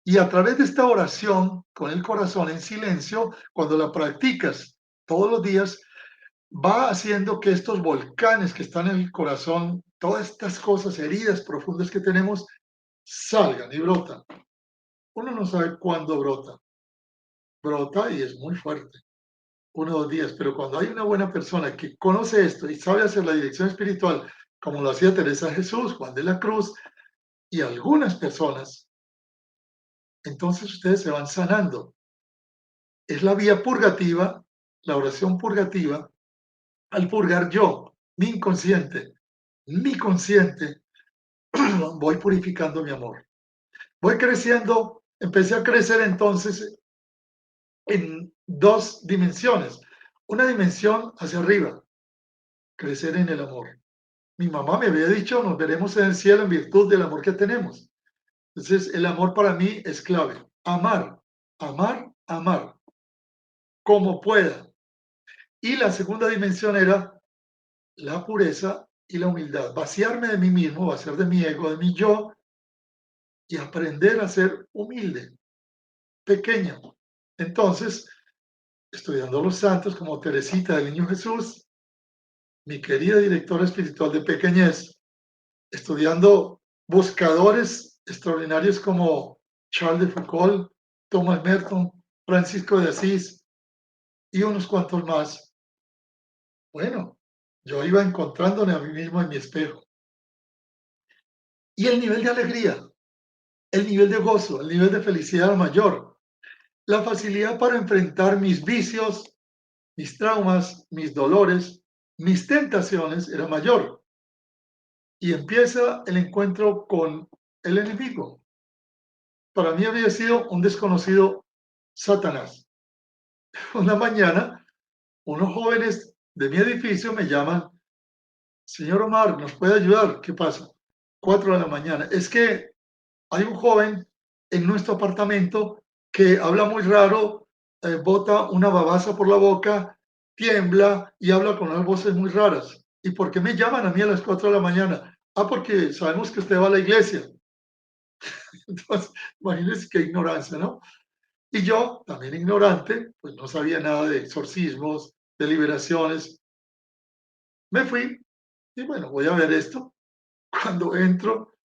Y a través de esta oración con el corazón en silencio, cuando la practicas todos los días, va haciendo que estos volcanes que están en el corazón, todas estas cosas, heridas profundas que tenemos, salgan y brotan. Uno no sabe cuándo brota. Brota y es muy fuerte, 1 o 2 días, pero cuando hay una buena persona que conoce esto y sabe hacer la dirección espiritual, como lo hacía Teresa de Jesús, Juan de la Cruz y algunas personas, entonces ustedes se van sanando. Es la vía purgativa, la oración purgativa, al purgar yo, mi consciente, voy purificando mi amor. Voy creciendo, empecé a crecer entonces en 2 dimensiones. Una dimensión hacia arriba, crecer en el amor. Mi mamá me había dicho, nos veremos en el cielo en virtud del amor que tenemos. Entonces, el amor para mí es clave. Amar, amar, amar, como pueda. Y la segunda dimensión era la pureza y la humildad. Vaciarme de mí mismo, vaciar de mi ego, de mi yo, y aprender a ser humilde, pequeño. Entonces, estudiando los santos como Teresita del Niño Jesús, mi querida directora espiritual de pequeñez, estudiando buscadores extraordinarios como Charles de Foucault, Thomas Merton, Francisco de Asís y unos cuantos más. Bueno, yo iba encontrándome a mí mismo en mi espejo. Y el nivel de alegría, el nivel de gozo, el nivel de felicidad mayor, la facilidad para enfrentar mis vicios, mis traumas, mis dolores, mis tentaciones era mayor. Y empieza el encuentro con el enemigo. Para mí había sido un desconocido Satanás. Una mañana, unos jóvenes de mi edificio me llaman, señor Omar, ¿nos puede ayudar? ¿Qué pasa? 4 de la mañana. Es que hay un joven en nuestro apartamento que habla muy raro, bota una babasa por la boca, tiembla y habla con unas voces muy raras. ¿Y por qué me llaman a mí a las 4 de la mañana? Ah, porque sabemos que usted va a la iglesia. Entonces, imagínense qué ignorancia, ¿no? Y yo, también ignorante, pues no sabía nada de exorcismos, de liberaciones. Me fui y bueno, voy a ver esto. Cuando entro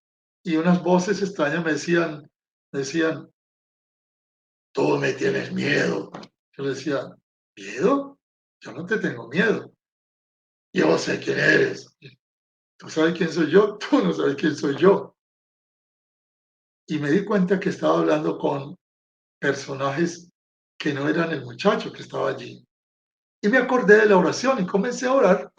y unas voces extrañas me decían, tú me tienes miedo. Yo le decía, ¿miedo? Yo no te tengo miedo. Yo sé quién eres. ¿Tú sabes quién soy yo? Tú no sabes quién soy yo. Y me di cuenta que estaba hablando con personajes que no eran el muchacho que estaba allí. Y me acordé de la oración y comencé a orar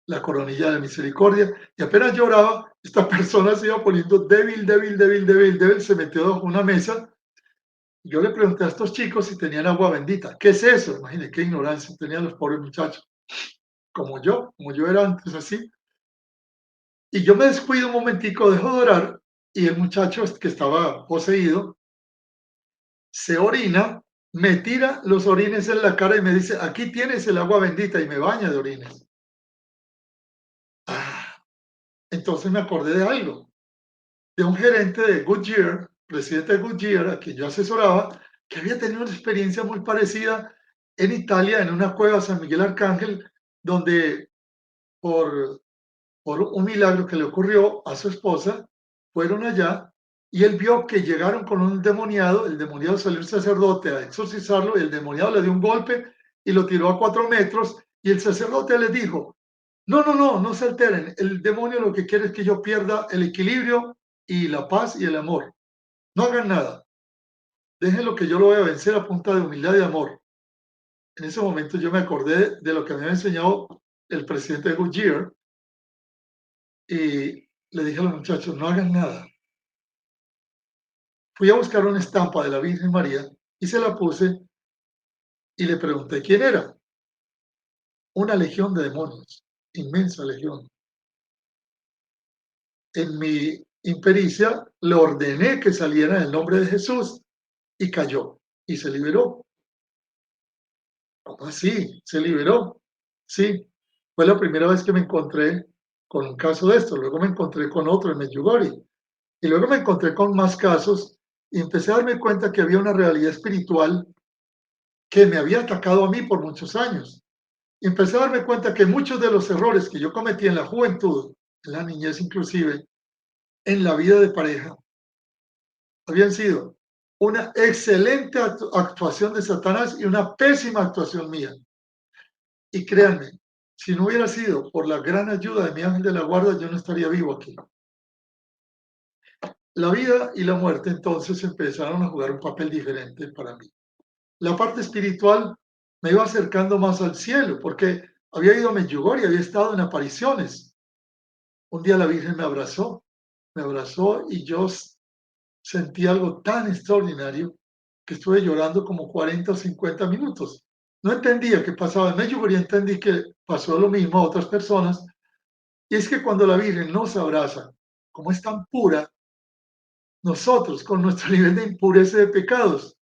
la coronilla de misericordia. Y apenas lloraba, esta persona se iba poniendo débil, débil, débil, débil, débil. Se metió bajo una mesa. Yo le pregunté a estos chicos si tenían agua bendita. ¿Qué es eso? Imagínense qué ignorancia tenían los pobres muchachos. Como yo era antes así. Y yo me descuido un momentico, dejo de orar y el muchacho que estaba poseído se orina, me tira los orines en la cara y me dice, aquí tienes el agua bendita y me baña de orines. Ah, entonces me acordé de algo, de un gerente de Goodyear, presidente de Goodyear, a quien yo asesoraba, que había tenido una experiencia muy parecida en Italia, en una cueva San Miguel Arcángel, donde por un milagro que le ocurrió a su esposa, fueron allá y él vio que llegaron con un endemoniado, el endemoniado salió el sacerdote a exorcizarlo, y el endemoniado le dio un golpe y lo tiró a 4 metros y el sacerdote le dijo, no, no, no, no se alteren, el demonio lo que quiere es que yo pierda el equilibrio y la paz y el amor. No hagan nada, déjenlo que yo lo voy a vencer a punta de humildad y amor. En ese momento yo me acordé de lo que me había enseñado el presidente de Goodyear, y le dije a los muchachos, no hagan nada. Fui a buscar una estampa de la Virgen María y se la puse y le pregunté quién era. Una legión de demonios, inmensa legión. En mi impericia le ordené que saliera en el nombre de Jesús y cayó y se liberó. ¿Cómo así? Se liberó. Sí, fue la primera vez que me encontré con un caso de esto. Luego me encontré con otro en Medjugorje y luego me encontré con más casos y empecé a darme cuenta que había una realidad espiritual que me había atacado a mí por muchos años. Y empecé a darme cuenta que muchos de los errores que yo cometí en la juventud, en la niñez inclusive, en la vida de pareja, habían sido una excelente actuación de Satanás y una pésima actuación mía. Y créanme, si no hubiera sido por la gran ayuda de mi ángel de la guarda, yo no estaría vivo aquí. La vida y la muerte entonces empezaron a jugar un papel diferente para mí. La parte espiritual me iba acercando más al cielo, porque había ido a Medjugorje y había estado en apariciones. Un día la Virgen me abrazó y yo sentí algo tan extraordinario que estuve llorando como 40 o 50 minutos. No entendía qué pasaba en Medjugorje, entendí que pasó lo mismo a otras personas. Y es que cuando la Virgen nos abraza, como es tan pura, nosotros con nuestro nivel de impureza y de pecados,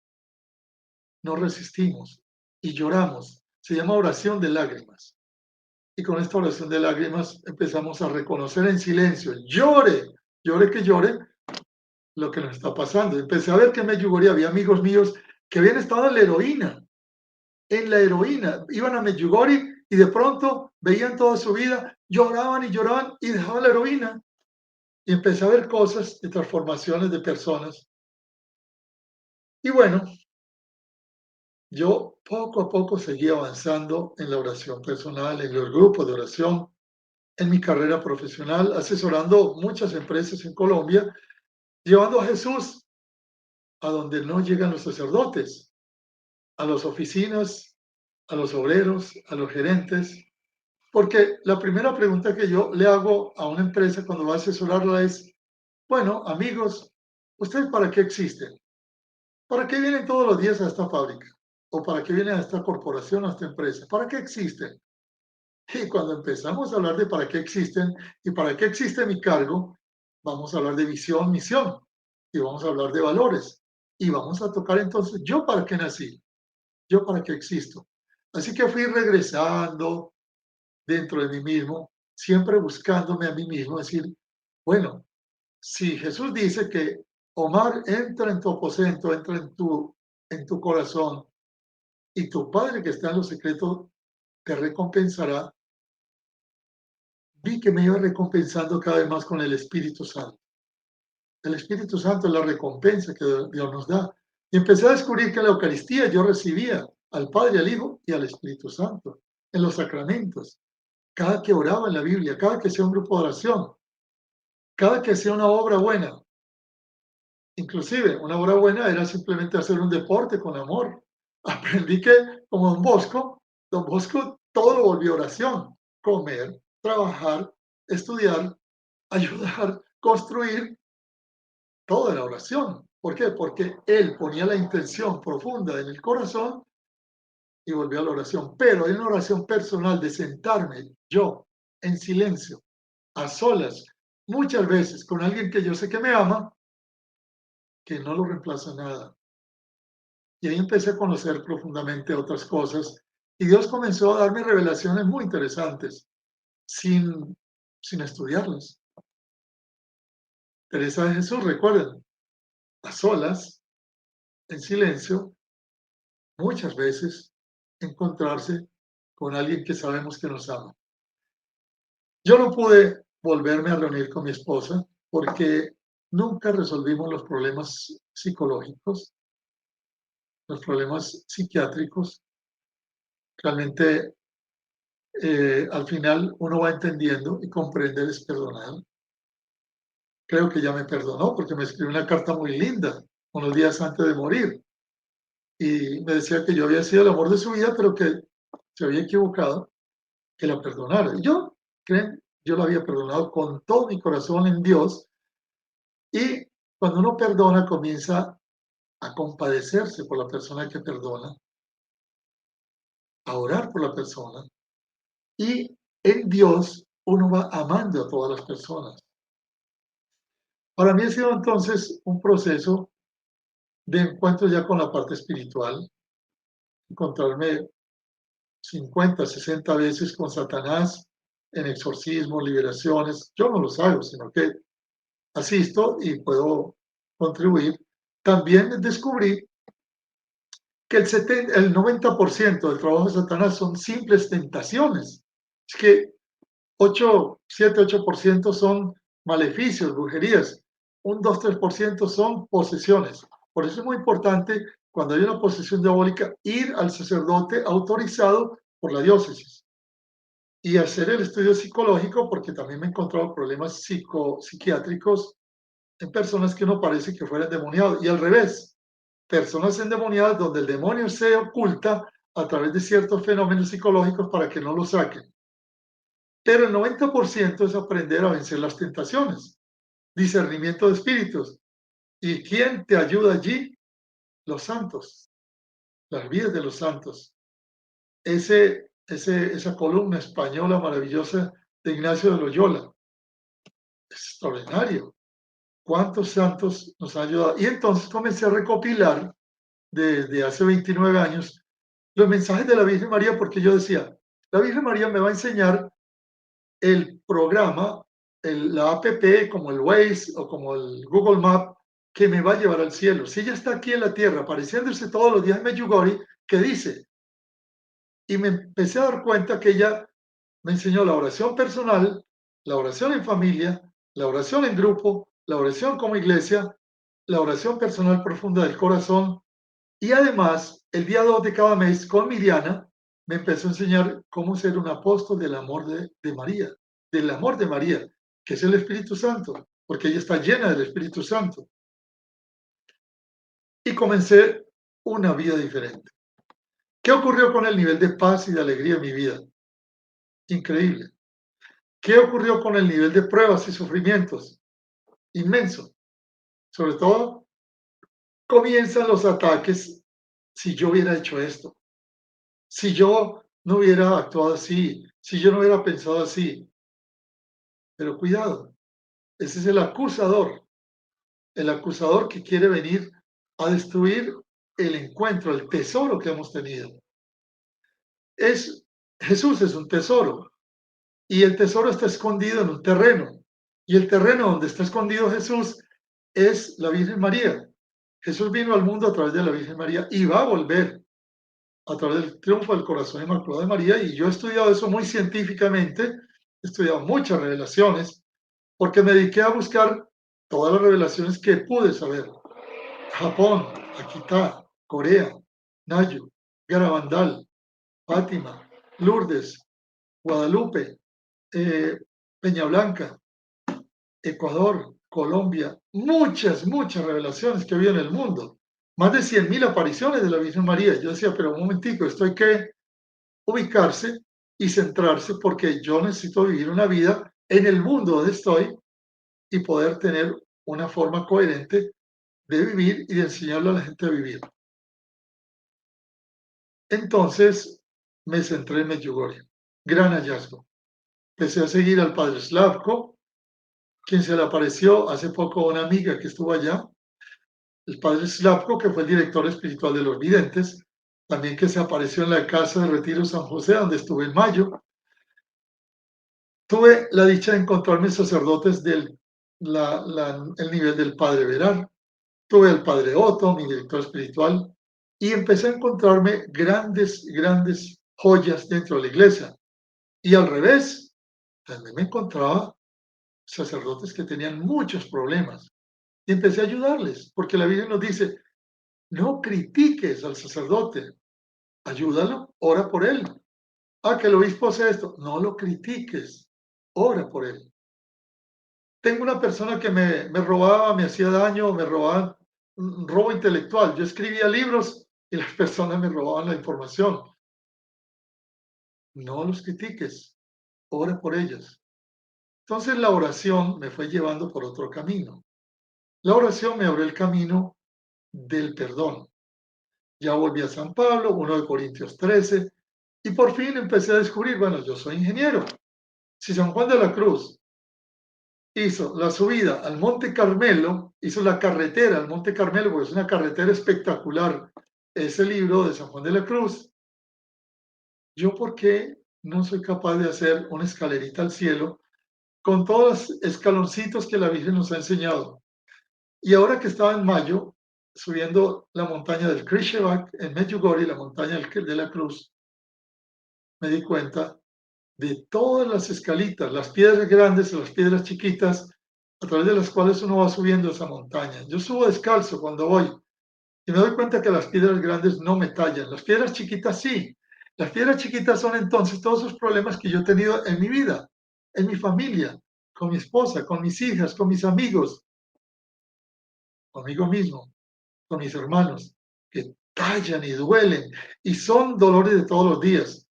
no resistimos y lloramos. Se llama oración de lágrimas. Y con esta oración de lágrimas empezamos a reconocer en silencio, llore, llore que llore, lo que nos está pasando. Empecé a ver que en Medjugorje había amigos míos que habían estado en la heroína, iban a Medjugorje y de pronto veían toda su vida, lloraban y dejaban la heroína. Y empecé a ver cosas de transformaciones de personas. Y bueno, yo poco a poco seguí avanzando en la oración personal, en los grupos de oración, en mi carrera profesional, asesorando muchas empresas en Colombia, llevando a Jesús a donde no llegan los sacerdotes, a las oficinas, a los obreros, a los gerentes. Porque la primera pregunta que yo le hago a una empresa cuando va a asesorarla es, bueno, amigos, ¿ustedes para qué existen? ¿Para qué vienen todos los días a esta fábrica? ¿O para qué vienen a esta corporación, a esta empresa? ¿Para qué existen? Y cuando empezamos a hablar de para qué existen y para qué existe mi cargo, vamos a hablar de visión, misión, y vamos a hablar de valores. Y vamos a tocar entonces, ¿yo para qué nací? ¿Yo para qué existo? Así que fui regresando dentro de mí mismo, siempre buscándome a mí mismo, decir, bueno, si Jesús dice que Omar entra en tu aposento, entra en tu corazón, y tu Padre que está en los secretos te recompensará, vi que me iba recompensando cada vez más con el Espíritu Santo. El Espíritu Santo es la recompensa que Dios nos da. Y empecé a descubrir que en la Eucaristía yo recibía al Padre, al Hijo y al Espíritu Santo, en los sacramentos. Cada que oraba en la Biblia, cada que hacía un grupo de oración, cada que hacía una obra buena. Inclusive, una obra buena era simplemente hacer un deporte con amor. Aprendí que, como Don Bosco todo lo volvió oración. Comer, trabajar, estudiar, ayudar, construir, todo era oración. ¿Por qué? Porque él ponía la intención profunda en el corazón y volvió a la oración. Pero en una oración personal de sentarme yo en silencio, a solas, muchas veces con alguien que yo sé que me ama, que no lo reemplaza nada. Y ahí empecé a conocer profundamente otras cosas y Dios comenzó a darme revelaciones muy interesantes sin, sin estudiarlas. Teresa de Jesús, recuerden, a solas, en silencio, muchas veces encontrarse con alguien que sabemos que nos ama. Yo no pude volverme a reunir con mi esposa porque nunca resolvimos los problemas psicológicos, los problemas psiquiátricos. Realmente al final uno va entendiendo y comprender es perdonar. Creo que ya me perdonó porque me escribió una carta muy linda unos días antes de morir y me decía que yo había sido el amor de su vida, pero que se había equivocado, que la perdonara. Y yo, creen, yo la había perdonado con todo mi corazón en Dios y cuando uno perdona comienza a compadecerse por la persona que perdona, a orar por la persona, y en Dios uno va amando a todas las personas. Para mí ha sido entonces un proceso de encuentro ya con la parte espiritual, encontrarme 50, 60 veces con Satanás en exorcismos, liberaciones. Yo no los hago, sino que asisto y puedo contribuir. También descubrí que el 90% del trabajo de Satanás son simples tentaciones. Es que 7, 8% son maleficios, brujerías. Un 2, 3% son posesiones. Por eso es muy importante, cuando hay una posesión diabólica, ir al sacerdote autorizado por la diócesis y hacer el estudio psicológico, porque también me he encontrado problemas psiquiátricos en personas que uno parece que fuera endemoniado. Y al revés, personas endemoniadas donde el demonio se oculta a través de ciertos fenómenos psicológicos para que no lo saquen. Pero el 90% es aprender a vencer las tentaciones, discernimiento de espíritus. ¿Y quién te ayuda allí? Los santos, las vidas de los santos. Esa columna española maravillosa de Ignacio de Loyola, es extraordinario. ¿Cuántos santos nos han ayudado? Y entonces comencé a recopilar desde hace 29 años los mensajes de la Virgen María, porque yo decía, la Virgen María me va a enseñar el programa, la app como el Waze o como el Google Map que me va a llevar al cielo. Si ella está aquí en la tierra, apareciéndose todos los días en Medjugorje, ¿qué dice? Y me empecé a dar cuenta que ella me enseñó la oración personal, la oración en familia, la oración en grupo, la oración como iglesia, la oración personal profunda del corazón. Y además, el día 2 de cada mes, con Miriana, me empezó a enseñar cómo ser un apóstol del amor de María, del amor de María, que es el Espíritu Santo, porque ella está llena del Espíritu Santo. Y comencé una vida diferente. ¿Qué ocurrió con el nivel de paz y de alegría en mi vida? Increíble. ¿Qué ocurrió con el nivel de pruebas y sufrimientos? Inmenso. Sobre todo, comienzan los ataques si yo hubiera hecho esto, si yo no hubiera actuado así, si yo no hubiera pensado así. Pero cuidado, ese es el acusador que quiere venir a destruir el encuentro, el tesoro que hemos tenido. Jesús es un tesoro y el tesoro está escondido en un terreno. Y el terreno donde está escondido Jesús es la Virgen María. Jesús vino al mundo a través de la Virgen María y va a volver a través del triunfo del corazón inmaculado de María. Y yo he estudiado eso muy científicamente, he estudiado muchas revelaciones, porque me dediqué a buscar todas las revelaciones que pude saber. Japón, Akita, Corea, Nayu, Garabandal, Fátima, Lourdes, Guadalupe, Peña Blanca, Ecuador, Colombia, muchas revelaciones que había en el mundo. Más de 100.000 apariciones de la Virgen María. Yo decía, pero un momentico, esto hay que ubicarse y centrarse porque yo necesito vivir una vida en el mundo donde estoy y poder tener una forma coherente de vivir y de enseñarle a la gente a vivir. Entonces me centré en Medjugorje. Gran hallazgo. Empecé a seguir al padre Slavko, quien se le apareció hace poco a una amiga que estuvo allá. El padre Slavko, que fue el director espiritual de los videntes, también que se apareció en la casa de retiro San José, donde estuve en mayo. Tuve la dicha de encontrarme sacerdotes del el nivel del padre Verar. Tuve al padre Otto, mi director espiritual, y empecé a encontrarme grandes joyas dentro de la iglesia. Y al revés, también me encontraba sacerdotes que tenían muchos problemas. Y empecé a ayudarles, porque la Biblia nos dice, no critiques al sacerdote, ayúdalo, ora por él. Ah, que el obispo hace esto, no lo critiques, ora por él. Tengo una persona que me robaba, me hacía daño, me robaba un robo intelectual. Yo escribía libros y las personas me robaban la información. No los critiques, ora por ellas. Entonces la oración me fue llevando por otro camino. La oración me abrió el camino del perdón. Ya volví a San Pablo, 1 Corintios 13, y por fin empecé a descubrir, bueno, yo soy ingeniero. Si San Juan de la Cruz hizo la subida al Monte Carmelo, hizo la carretera al Monte Carmelo, porque es una carretera espectacular, ese libro de San Juan de la Cruz, ¿yo por qué no soy capaz de hacer una escalerita al cielo con todos los escaloncitos que la Virgen nos ha enseñado? Y ahora que estaba en mayo, subiendo la montaña del Krishevak en Medjugorje, la montaña de la Cruz, me di cuenta de todas las escalitas, las piedras grandes y las piedras chiquitas, a través de las cuales uno va subiendo esa montaña. Yo subo descalzo cuando voy y me doy cuenta que las piedras grandes no me tallan, las piedras chiquitas sí. Las piedras chiquitas son entonces todos esos problemas que yo he tenido en mi vida, en mi familia, con mi esposa, con mis hijas, con mis amigos, conmigo mismo, con mis hermanos, que tallan y duelen y son dolores de todos los días.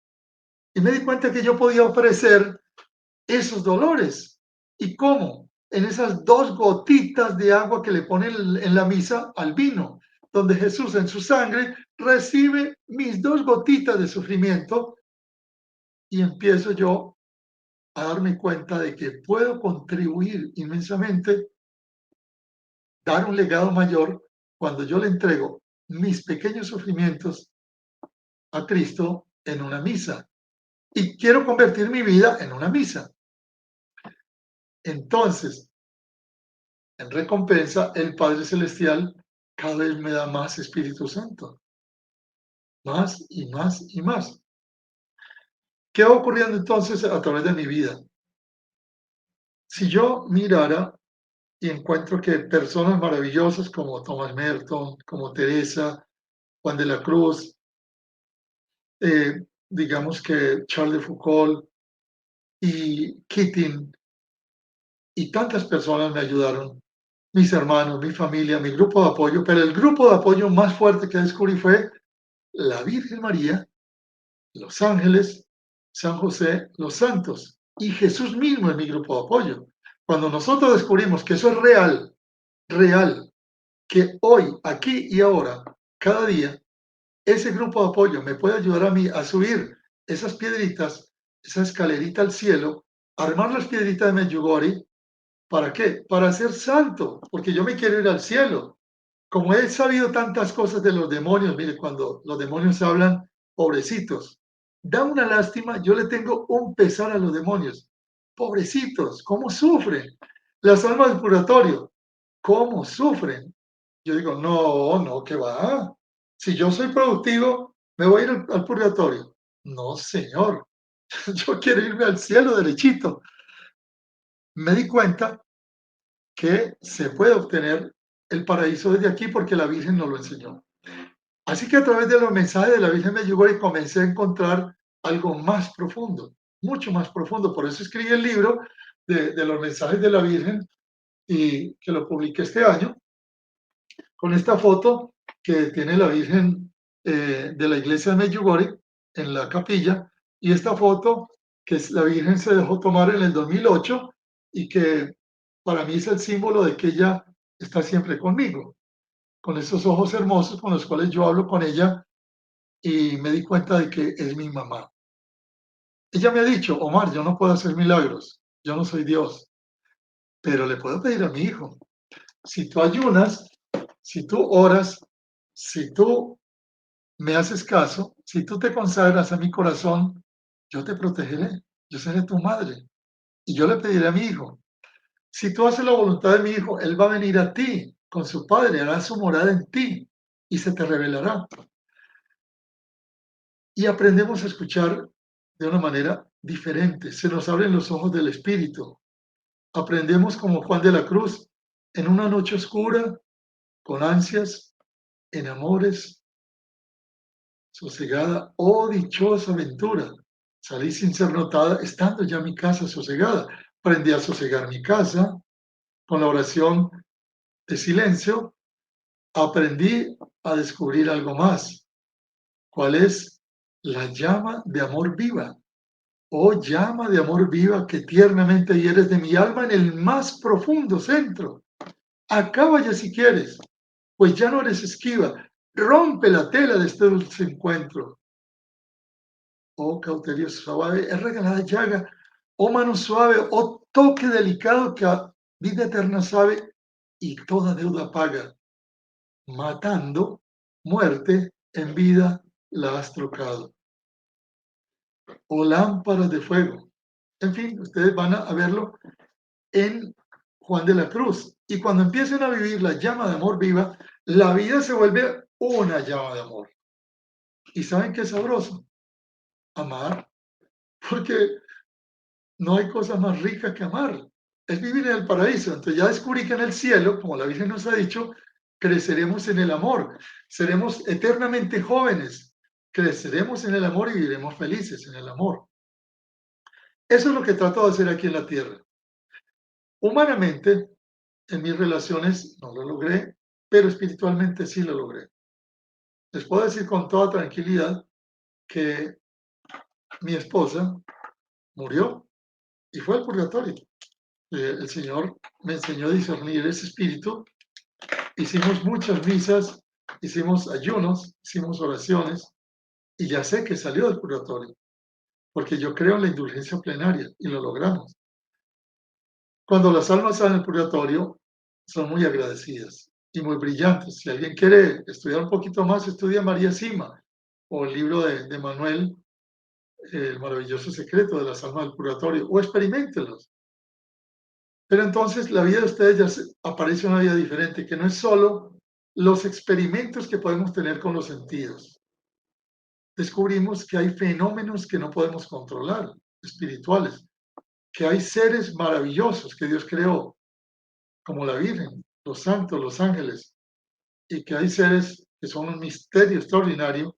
Y me di cuenta que yo podía ofrecer esos dolores. ¿Y cómo? En esas 2 gotitas de agua que le ponen en la misa al vino, donde Jesús en su sangre recibe mis 2 gotitas de sufrimiento y empiezo yo a darme cuenta de que puedo contribuir inmensamente, dar un legado mayor cuando yo le entrego mis pequeños sufrimientos a Cristo en una misa. Y quiero convertir mi vida en una misa. Entonces, en recompensa, el Padre Celestial cada vez me da más Espíritu Santo, más y más y más. ¿Qué va ocurriendo entonces a través de mi vida? Si yo mirara y encuentro que personas maravillosas como Thomas Merton, como Teresa, Juan de la Cruz, digamos que Charles de Foucault y Keating y tantas personas me ayudaron, mis hermanos, mi familia, mi grupo de apoyo, pero el grupo de apoyo más fuerte que descubrí fue la Virgen María, los ángeles, San José, los santos y Jesús mismo en mi grupo de apoyo. Cuando nosotros descubrimos que eso es real, real, que hoy, aquí y ahora, cada día, ese grupo de apoyo me puede ayudar a mí a subir esas piedritas, esa escalerita al cielo, armar las piedritas de Medjugorje. ¿Para qué? Para ser santo, porque yo me quiero ir al cielo. Como he sabido tantas cosas de los demonios, mire, cuando los demonios hablan, pobrecitos, da una lástima, yo le tengo un pesar a los demonios. Pobrecitos, ¿cómo sufren? Las almas del purgatorio, ¿cómo sufren? Yo digo, no, no, ¿qué va? Si yo soy productivo, me voy a ir al purgatorio. No, señor, yo quiero irme al cielo derechito. Me di cuenta que se puede obtener el paraíso desde aquí porque la Virgen nos lo enseñó. Así que a través de los mensajes de la Virgen Medjugorje comencé a encontrar algo más profundo, mucho más profundo. Por eso escribí el libro de los mensajes de la Virgen y que lo publiqué este año, con esta foto que tiene la Virgen de la iglesia de Medjugorje en la capilla, y esta foto que la Virgen se dejó tomar en el 2008 y que para mí es el símbolo de que ella está siempre conmigo, con esos ojos hermosos con los cuales yo hablo con ella y me di cuenta de que es mi mamá. Ella me ha dicho, Omar, yo no puedo hacer milagros, yo no soy Dios, pero le puedo pedir a mi hijo. Si tú ayunas, si tú oras, si tú me haces caso, si tú te consagras a mi corazón, yo te protegeré, yo seré tu madre. Y yo le pediré a mi hijo, si tú haces la voluntad de mi hijo, él va a venir a ti con su padre, hará su morada en ti y se te revelará. Y aprendemos a escuchar de una manera diferente, se nos abren los ojos del espíritu. Aprendemos como Juan de la Cruz, en una noche oscura, con ansias, en amores, sosegada, oh dichosa aventura. Salí sin ser notada, estando ya mi casa sosegada. Aprendí a sosegar mi casa con la oración de silencio. Aprendí a descubrir algo más. ¿Cuál es? La llama de amor viva. Oh llama de amor viva que tiernamente hieres de mi alma en el más profundo centro. Acaba ya si quieres. pues ya no eres esquiva. Rompe la tela de este dulce encuentro. Oh cauterio suave, es regalada llaga, oh mano suave, oh toque delicado que a vida eterna sabe y toda deuda paga. Matando, muerte en vida la has trocado. O lámparas de fuego. En fin, ustedes van a verlo en Juan de la Cruz. Y cuando empiecen a vivir la llama de amor viva, la vida se vuelve una llama de amor. ¿Y saben qué es sabroso? Amar, porque no hay cosa más rica que amar. Es vivir en el paraíso. Entonces ya descubrí que en el cielo, como la Virgen nos ha dicho, creceremos en el amor. Seremos eternamente jóvenes. Creceremos en el amor y viviremos felices en el amor. Eso es lo que trato de hacer aquí en la tierra. Humanamente, en mis relaciones no lo logré, pero espiritualmente sí lo logré. Les puedo decir con toda tranquilidad que mi esposa murió y fue al purgatorio. El Señor me enseñó a discernir ese espíritu. Hicimos muchas misas, hicimos ayunos, hicimos oraciones y ya sé que salió del purgatorio, porque yo creo en la indulgencia plenaria y lo logramos. Cuando las almas salen del purgatorio, son muy agradecidas y muy brillantes. Si alguien quiere estudiar un poquito más, estudia María Sima o el libro de Manuel, El maravilloso secreto de las almas del purgatorio, o experimentenlos. Pero entonces la vida de ustedes ya aparece una vida diferente, que no es solo los experimentos que podemos tener con los sentidos. Descubrimos que hay fenómenos que no podemos controlar, espirituales, que hay seres maravillosos que Dios creó, como la Virgen, los santos, los ángeles, y que hay seres que son un misterio extraordinario,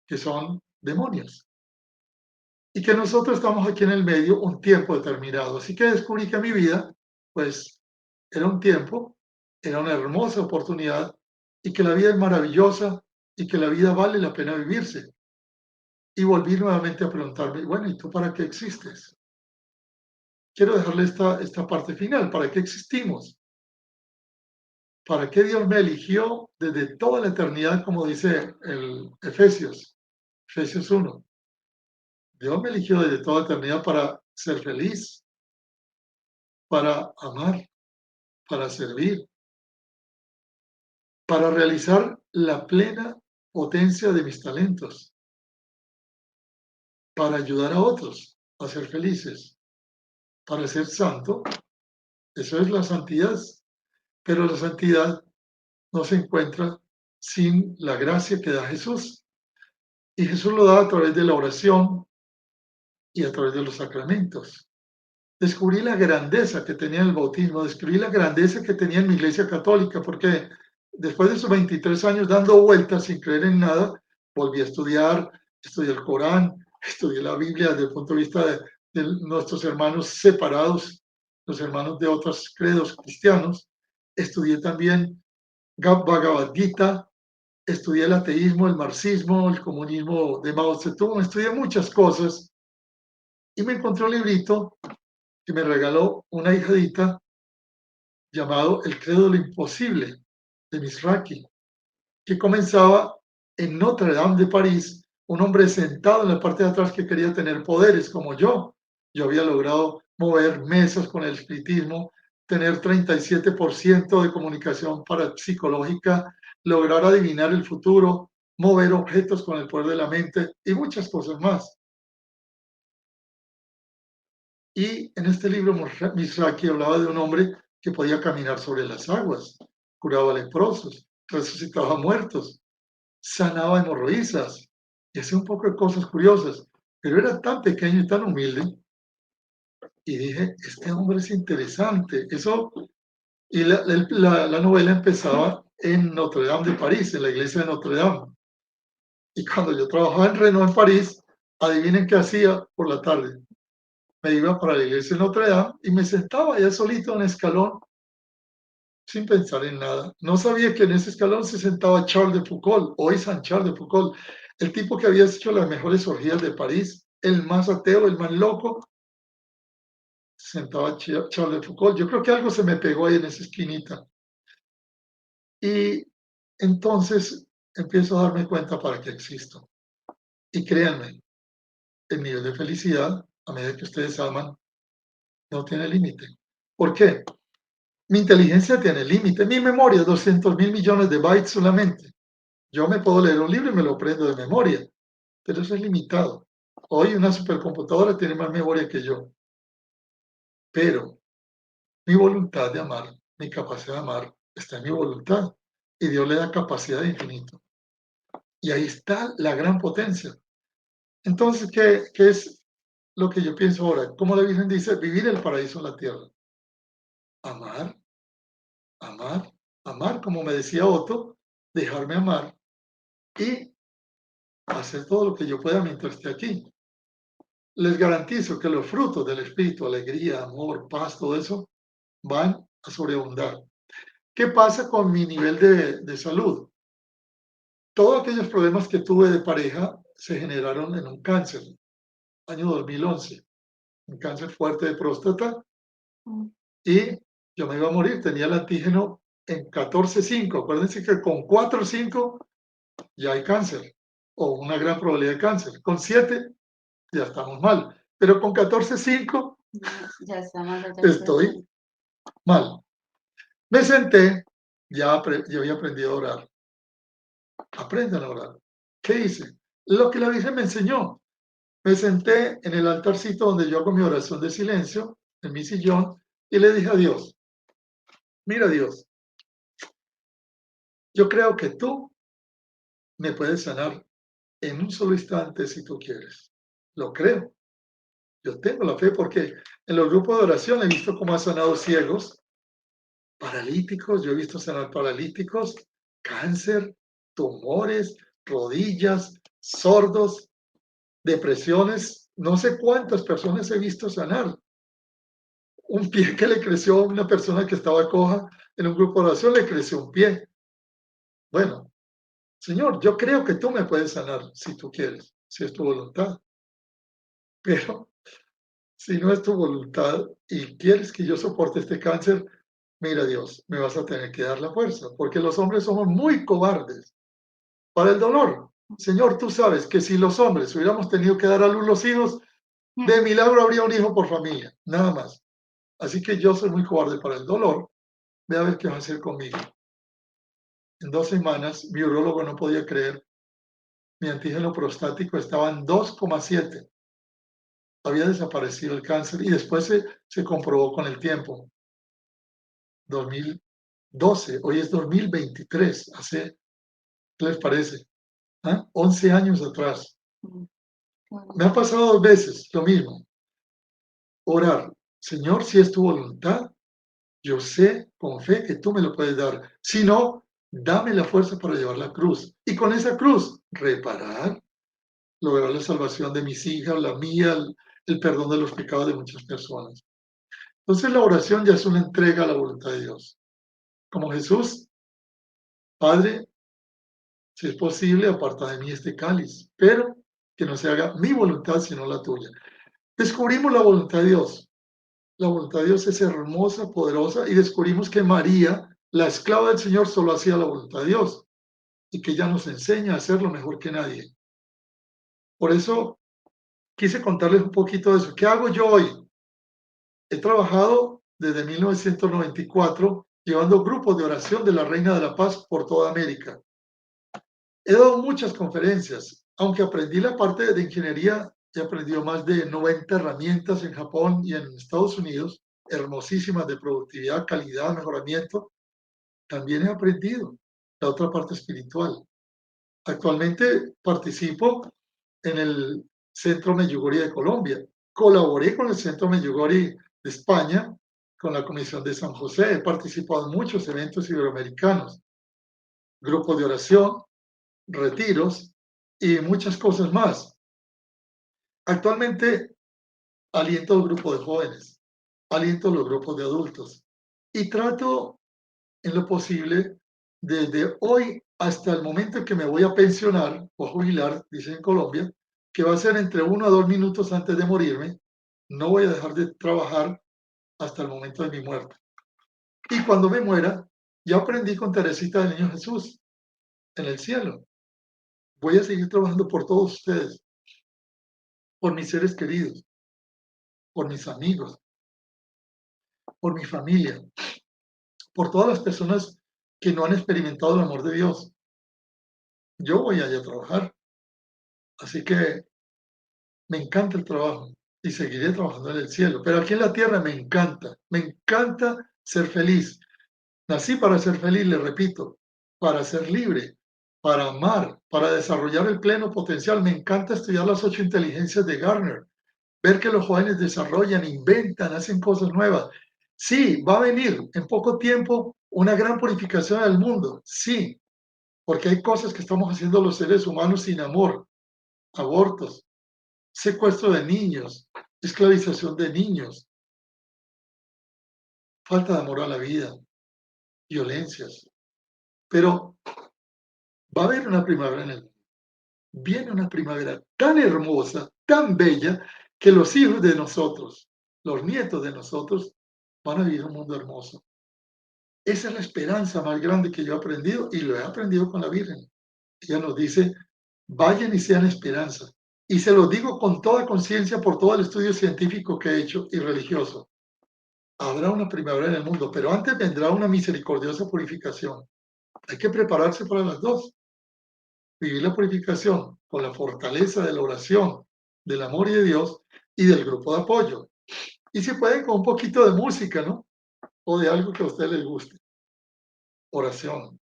que son demonios. Y que nosotros estamos aquí en el medio un tiempo determinado. Así que descubrí que mi vida, pues, era un tiempo, era una hermosa oportunidad, y que la vida es maravillosa, y que la vida vale la pena vivirse. Y volví nuevamente a preguntarme, bueno, ¿y tú para qué existes? Quiero dejarle esta parte final, ¿para qué existimos? ¿Para qué Dios me eligió desde toda la eternidad, como dice el Efesios 1? Dios me eligió desde toda la eternidad para ser feliz, para amar, para servir, para realizar la plena potencia de mis talentos, para ayudar a otros a ser felices, para ser santo. Eso es la santidad, pero la santidad no se encuentra sin la gracia que da Jesús. Y Jesús lo da a través de la oración y a través de los sacramentos. Descubrí la grandeza que tenía el bautismo, descubrí la grandeza que tenía en mi iglesia católica, porque después de esos 23 años dando vueltas sin creer en nada, volví a estudiar, estudié el Corán, estudié la Biblia desde el punto de vista de nuestros hermanos separados, los hermanos de otros credos cristianos, estudié también Bhagavad Gita, estudié el ateísmo, el marxismo, el comunismo de Mao Zedong, estudié muchas cosas y me encontré un librito que me regaló una hijadita llamado El credo de lo imposible de Misraki, que comenzaba en Notre Dame de París, un hombre sentado en la parte de atrás que quería tener poderes como yo. Yo había logrado mover mesas con el espiritismo, tener 37% de comunicación parapsicológica, lograr adivinar el futuro, mover objetos con el poder de la mente y muchas cosas más. Y en este libro Misraki hablaba de un hombre que podía caminar sobre las aguas, curaba leprosos, resucitaba muertos, sanaba hemorroísas y hacía un poco de cosas curiosas, pero era tan pequeño y tan humilde. Y dije, este hombre es interesante. Eso, y la novela empezaba en Notre Dame de París, en la iglesia de Notre Dame. Y cuando yo trabajaba en Renault en París, adivinen qué hacía por la tarde. Me iba para la iglesia de Notre Dame y me sentaba allá solito en el escalón sin pensar en nada. No sabía que en ese escalón se sentaba Charles de Foucault, hoy San Charles de Foucault, el tipo que había hecho las mejores orgías de París, el más ateo, el más loco, se sentaba Charles de Foucault. Yo creo que algo se me pegó ahí en esa esquinita. Y entonces empiezo a darme cuenta para qué existo. Y créanme, el nivel de felicidad, a medida que ustedes aman, no tiene límite. ¿Por qué? Mi inteligencia tiene límite. Mi memoria es 200.000 millones de bytes solamente. Yo me puedo leer un libro y me lo aprendo de memoria, pero eso es limitado. Hoy una supercomputadora tiene más memoria que yo. Pero mi voluntad de amar, mi capacidad de amar, está en mi voluntad. Y Dios le da capacidad de infinito. Y ahí está la gran potencia. Entonces, ¿qué es lo que yo pienso ahora? Como la Virgen dice, vivir el paraíso en la tierra. Amar, amar, amar, como me decía Otto, dejarme amar y hacer todo lo que yo pueda mientras esté aquí. Les garantizo que los frutos del Espíritu, alegría, amor, paz, todo eso, van a sobreabundar. ¿Qué pasa con mi nivel de salud? Todos aquellos problemas que tuve de pareja se generaron en un cáncer, año 2011, un cáncer fuerte de próstata, y yo me iba a morir, tenía el antígeno en 14,5. Acuérdense que con 4 o 5 ya hay cáncer, o una gran probabilidad de cáncer. Con 7 ya estamos mal, pero con 14,5 ya está mal, estoy mal. Me senté, ya había aprendido a orar. Aprendan a orar. ¿Qué hice? Lo que la Virgen me enseñó. Me senté en el altarcito donde yo hago mi oración de silencio, en mi sillón, y le dije a Dios, mira Dios, yo creo que tú me puedes sanar en un solo instante si tú quieres. Lo creo. Yo tengo la fe porque en los grupos de oración he visto cómo ha sanado ciegos, paralíticos, yo he visto sanar paralíticos, cáncer, tumores, rodillas, sordos, depresiones. No sé cuántas personas he visto sanar. Un pie que le creció a una persona que estaba coja en un grupo de oración, le creció un pie. Bueno, Señor, yo creo que tú me puedes sanar si tú quieres, si es tu voluntad. Pero si no es tu voluntad y quieres que yo soporte este cáncer, mira Dios, me vas a tener que dar la fuerza, porque los hombres somos muy cobardes para el dolor. Señor, tú sabes que si los hombres hubiéramos tenido que dar a luz los hijos, de milagro habría un hijo por familia, nada más. Así que yo soy muy cobarde para el dolor. Ve a ver qué vas a hacer conmigo. En 2 semanas, mi urólogo no podía creer. Mi antígeno prostático estaba en 2,7. Había desaparecido el cáncer y después se comprobó con el tiempo. 2012, hoy es 2023, ¿qué les parece? 11 años atrás. Me ha pasado 2 veces lo mismo. Orar, Señor, si es tu voluntad, yo sé con fe que tú me lo puedes dar. Si no, dame la fuerza para llevar la cruz. Y con esa cruz, reparar, lograr la salvación de mis hijas, la mía, el perdón de los pecados de muchas personas. Entonces la oración ya es una entrega a la voluntad de Dios. Como Jesús, Padre, si es posible, aparta de mí este cáliz, pero que no se haga mi voluntad sino la tuya. Descubrimos la voluntad de Dios. La voluntad de Dios es hermosa, poderosa, y descubrimos que María, la esclava del Señor, solo hacía la voluntad de Dios y que ella nos enseña a hacerlo mejor que nadie. Por eso quise contarles un poquito de eso. ¿Qué hago yo hoy? He trabajado desde 1994 llevando grupos de oración de la Reina de la Paz por toda América. He dado muchas conferencias, aunque aprendí la parte de ingeniería, he aprendido más de 90 herramientas en Japón y en Estados Unidos, hermosísimas de productividad, calidad, mejoramiento. También he aprendido la otra parte espiritual. Actualmente participo en el Centro Medjugorje de Colombia. Colaboré con el Centro Medjugorje de España, con la Comisión de San José. He participado en muchos eventos iberoamericanos, grupos de oración, retiros y muchas cosas más. Actualmente aliento al grupo de jóvenes, aliento a los grupos de adultos y trato en lo posible desde hoy hasta el momento en que me voy a pensionar o a jubilar, dice en Colombia, que va a ser entre 1 a 2 minutos antes de morirme. No voy a dejar de trabajar hasta el momento de mi muerte. Y cuando me muera, Ya aprendí con Teresita del Niño Jesús en el cielo. Voy a seguir trabajando por todos ustedes, por mis seres queridos, por mis amigos, por mi familia, por todas las personas que no han experimentado el amor de Dios. Yo voy allá a trabajar. Así que me encanta el trabajo y seguiré trabajando en el cielo. Pero aquí en la tierra me encanta ser feliz. Nací para ser feliz, le repito, para ser libre, para amar, para desarrollar el pleno potencial. Me encanta estudiar las 8 inteligencias de Garner, ver que los jóvenes desarrollan, inventan, hacen cosas nuevas. Sí, va a venir en poco tiempo una gran purificación del mundo. Sí, porque hay cosas que estamos haciendo los seres humanos sin amor, abortos, secuestro de niños, esclavización de niños, falta de amor a la vida, violencias. Pero va a haber una primavera en el mundo. Viene una primavera tan hermosa, tan bella, que los hijos de nosotros, los nietos de nosotros, van a vivir un mundo hermoso. Esa es la esperanza más grande que yo he aprendido y lo he aprendido con la Virgen. Ella nos dice, vayan y sean esperanza. Y se lo digo con toda conciencia por todo el estudio científico que he hecho y religioso. Habrá una primavera en el mundo, pero antes vendrá una misericordiosa purificación. Hay que prepararse para las dos. Vivir la purificación con la fortaleza de la oración, del amor y de Dios y del grupo de apoyo. Y si pueden con un poquito de música, ¿no? O de algo que a ustedes les guste. Oración.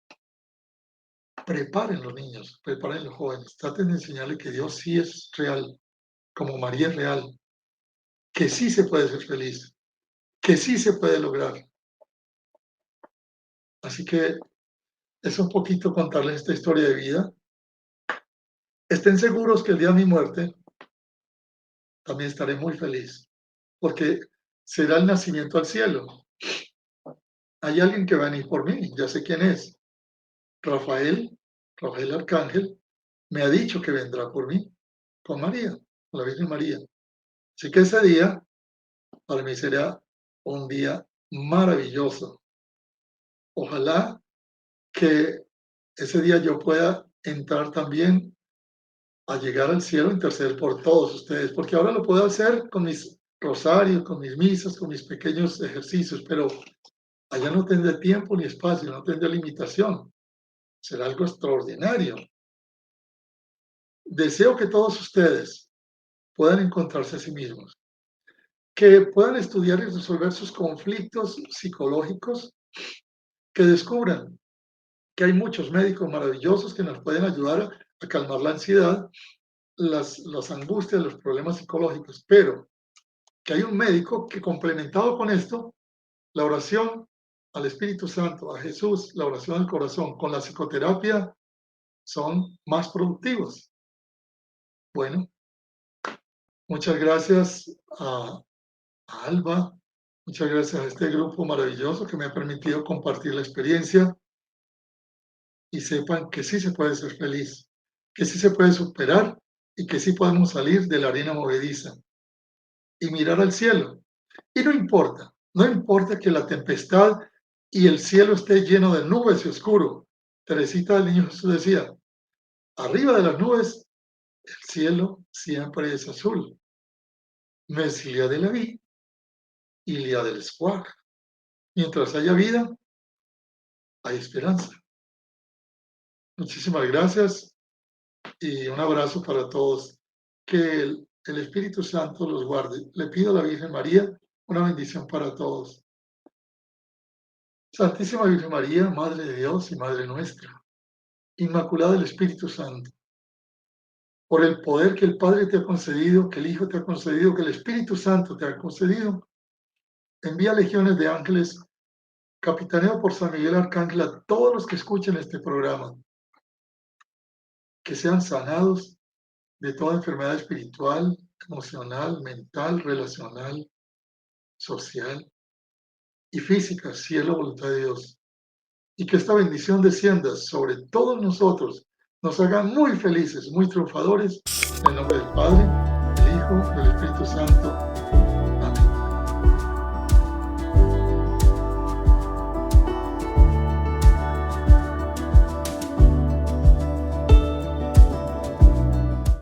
Preparen los niños, preparen los jóvenes. Traten de enseñarles que Dios sí es real, como María es real, que sí se puede ser feliz, que sí se puede lograr. Así que es un poquito contarles esta historia de vida. Estén seguros que el día de mi muerte también estaré muy feliz, porque será el nacimiento al cielo. Hay alguien que va a venir por mí, ya sé quién es. Rafael, Rafael Arcángel, me ha dicho que vendrá por mí, con María, con la Virgen María. Así que ese día, para mí será un día maravilloso. Ojalá que ese día yo pueda entrar también a llegar al cielo, interceder por todos ustedes, porque ahora lo puedo hacer con mis rosarios, con mis misas, con mis pequeños ejercicios, pero allá no tendré tiempo ni espacio, no tendré limitación. Será algo extraordinario. Deseo que todos ustedes puedan encontrarse a sí mismos, que puedan estudiar y resolver sus conflictos psicológicos, que descubran que hay muchos médicos maravillosos que nos pueden ayudar a calmar la ansiedad, las angustias, los problemas psicológicos, pero que hay un médico que complementado con esto, la oración al Espíritu Santo, a Jesús, la oración al corazón, con la psicoterapia, son más productivos. Bueno, muchas gracias a Alba, muchas gracias a este grupo maravilloso que me ha permitido compartir la experiencia y sepan que sí se puede ser feliz, que sí se puede superar y que sí podemos salir de la arena movediza y mirar al cielo. Y no importa que la tempestad y el cielo esté lleno de nubes y oscuro. Teresita del Niño Jesús decía, arriba de las nubes, el cielo siempre es azul. Mais il y a de la vie, il y a de l'espoir. Mientras haya vida, hay esperanza. Muchísimas gracias y un abrazo para todos. Que el Espíritu Santo los guarde. Le pido a la Virgen María una bendición para todos. Santísima Virgen María, Madre de Dios y Madre nuestra, Inmaculada del Espíritu Santo, por el poder que el Padre te ha concedido, que el Hijo te ha concedido, que el Espíritu Santo te ha concedido, envía legiones de ángeles, capitaneado por San Miguel Arcángel, a todos los que escuchen este programa, que sean sanados de toda enfermedad espiritual, emocional, mental, relacional, social y física, si es la voluntad de Dios. Y que esta bendición descienda sobre todos nosotros, nos haga muy felices, muy triunfadores, en el nombre del Padre, del Hijo, del Espíritu Santo.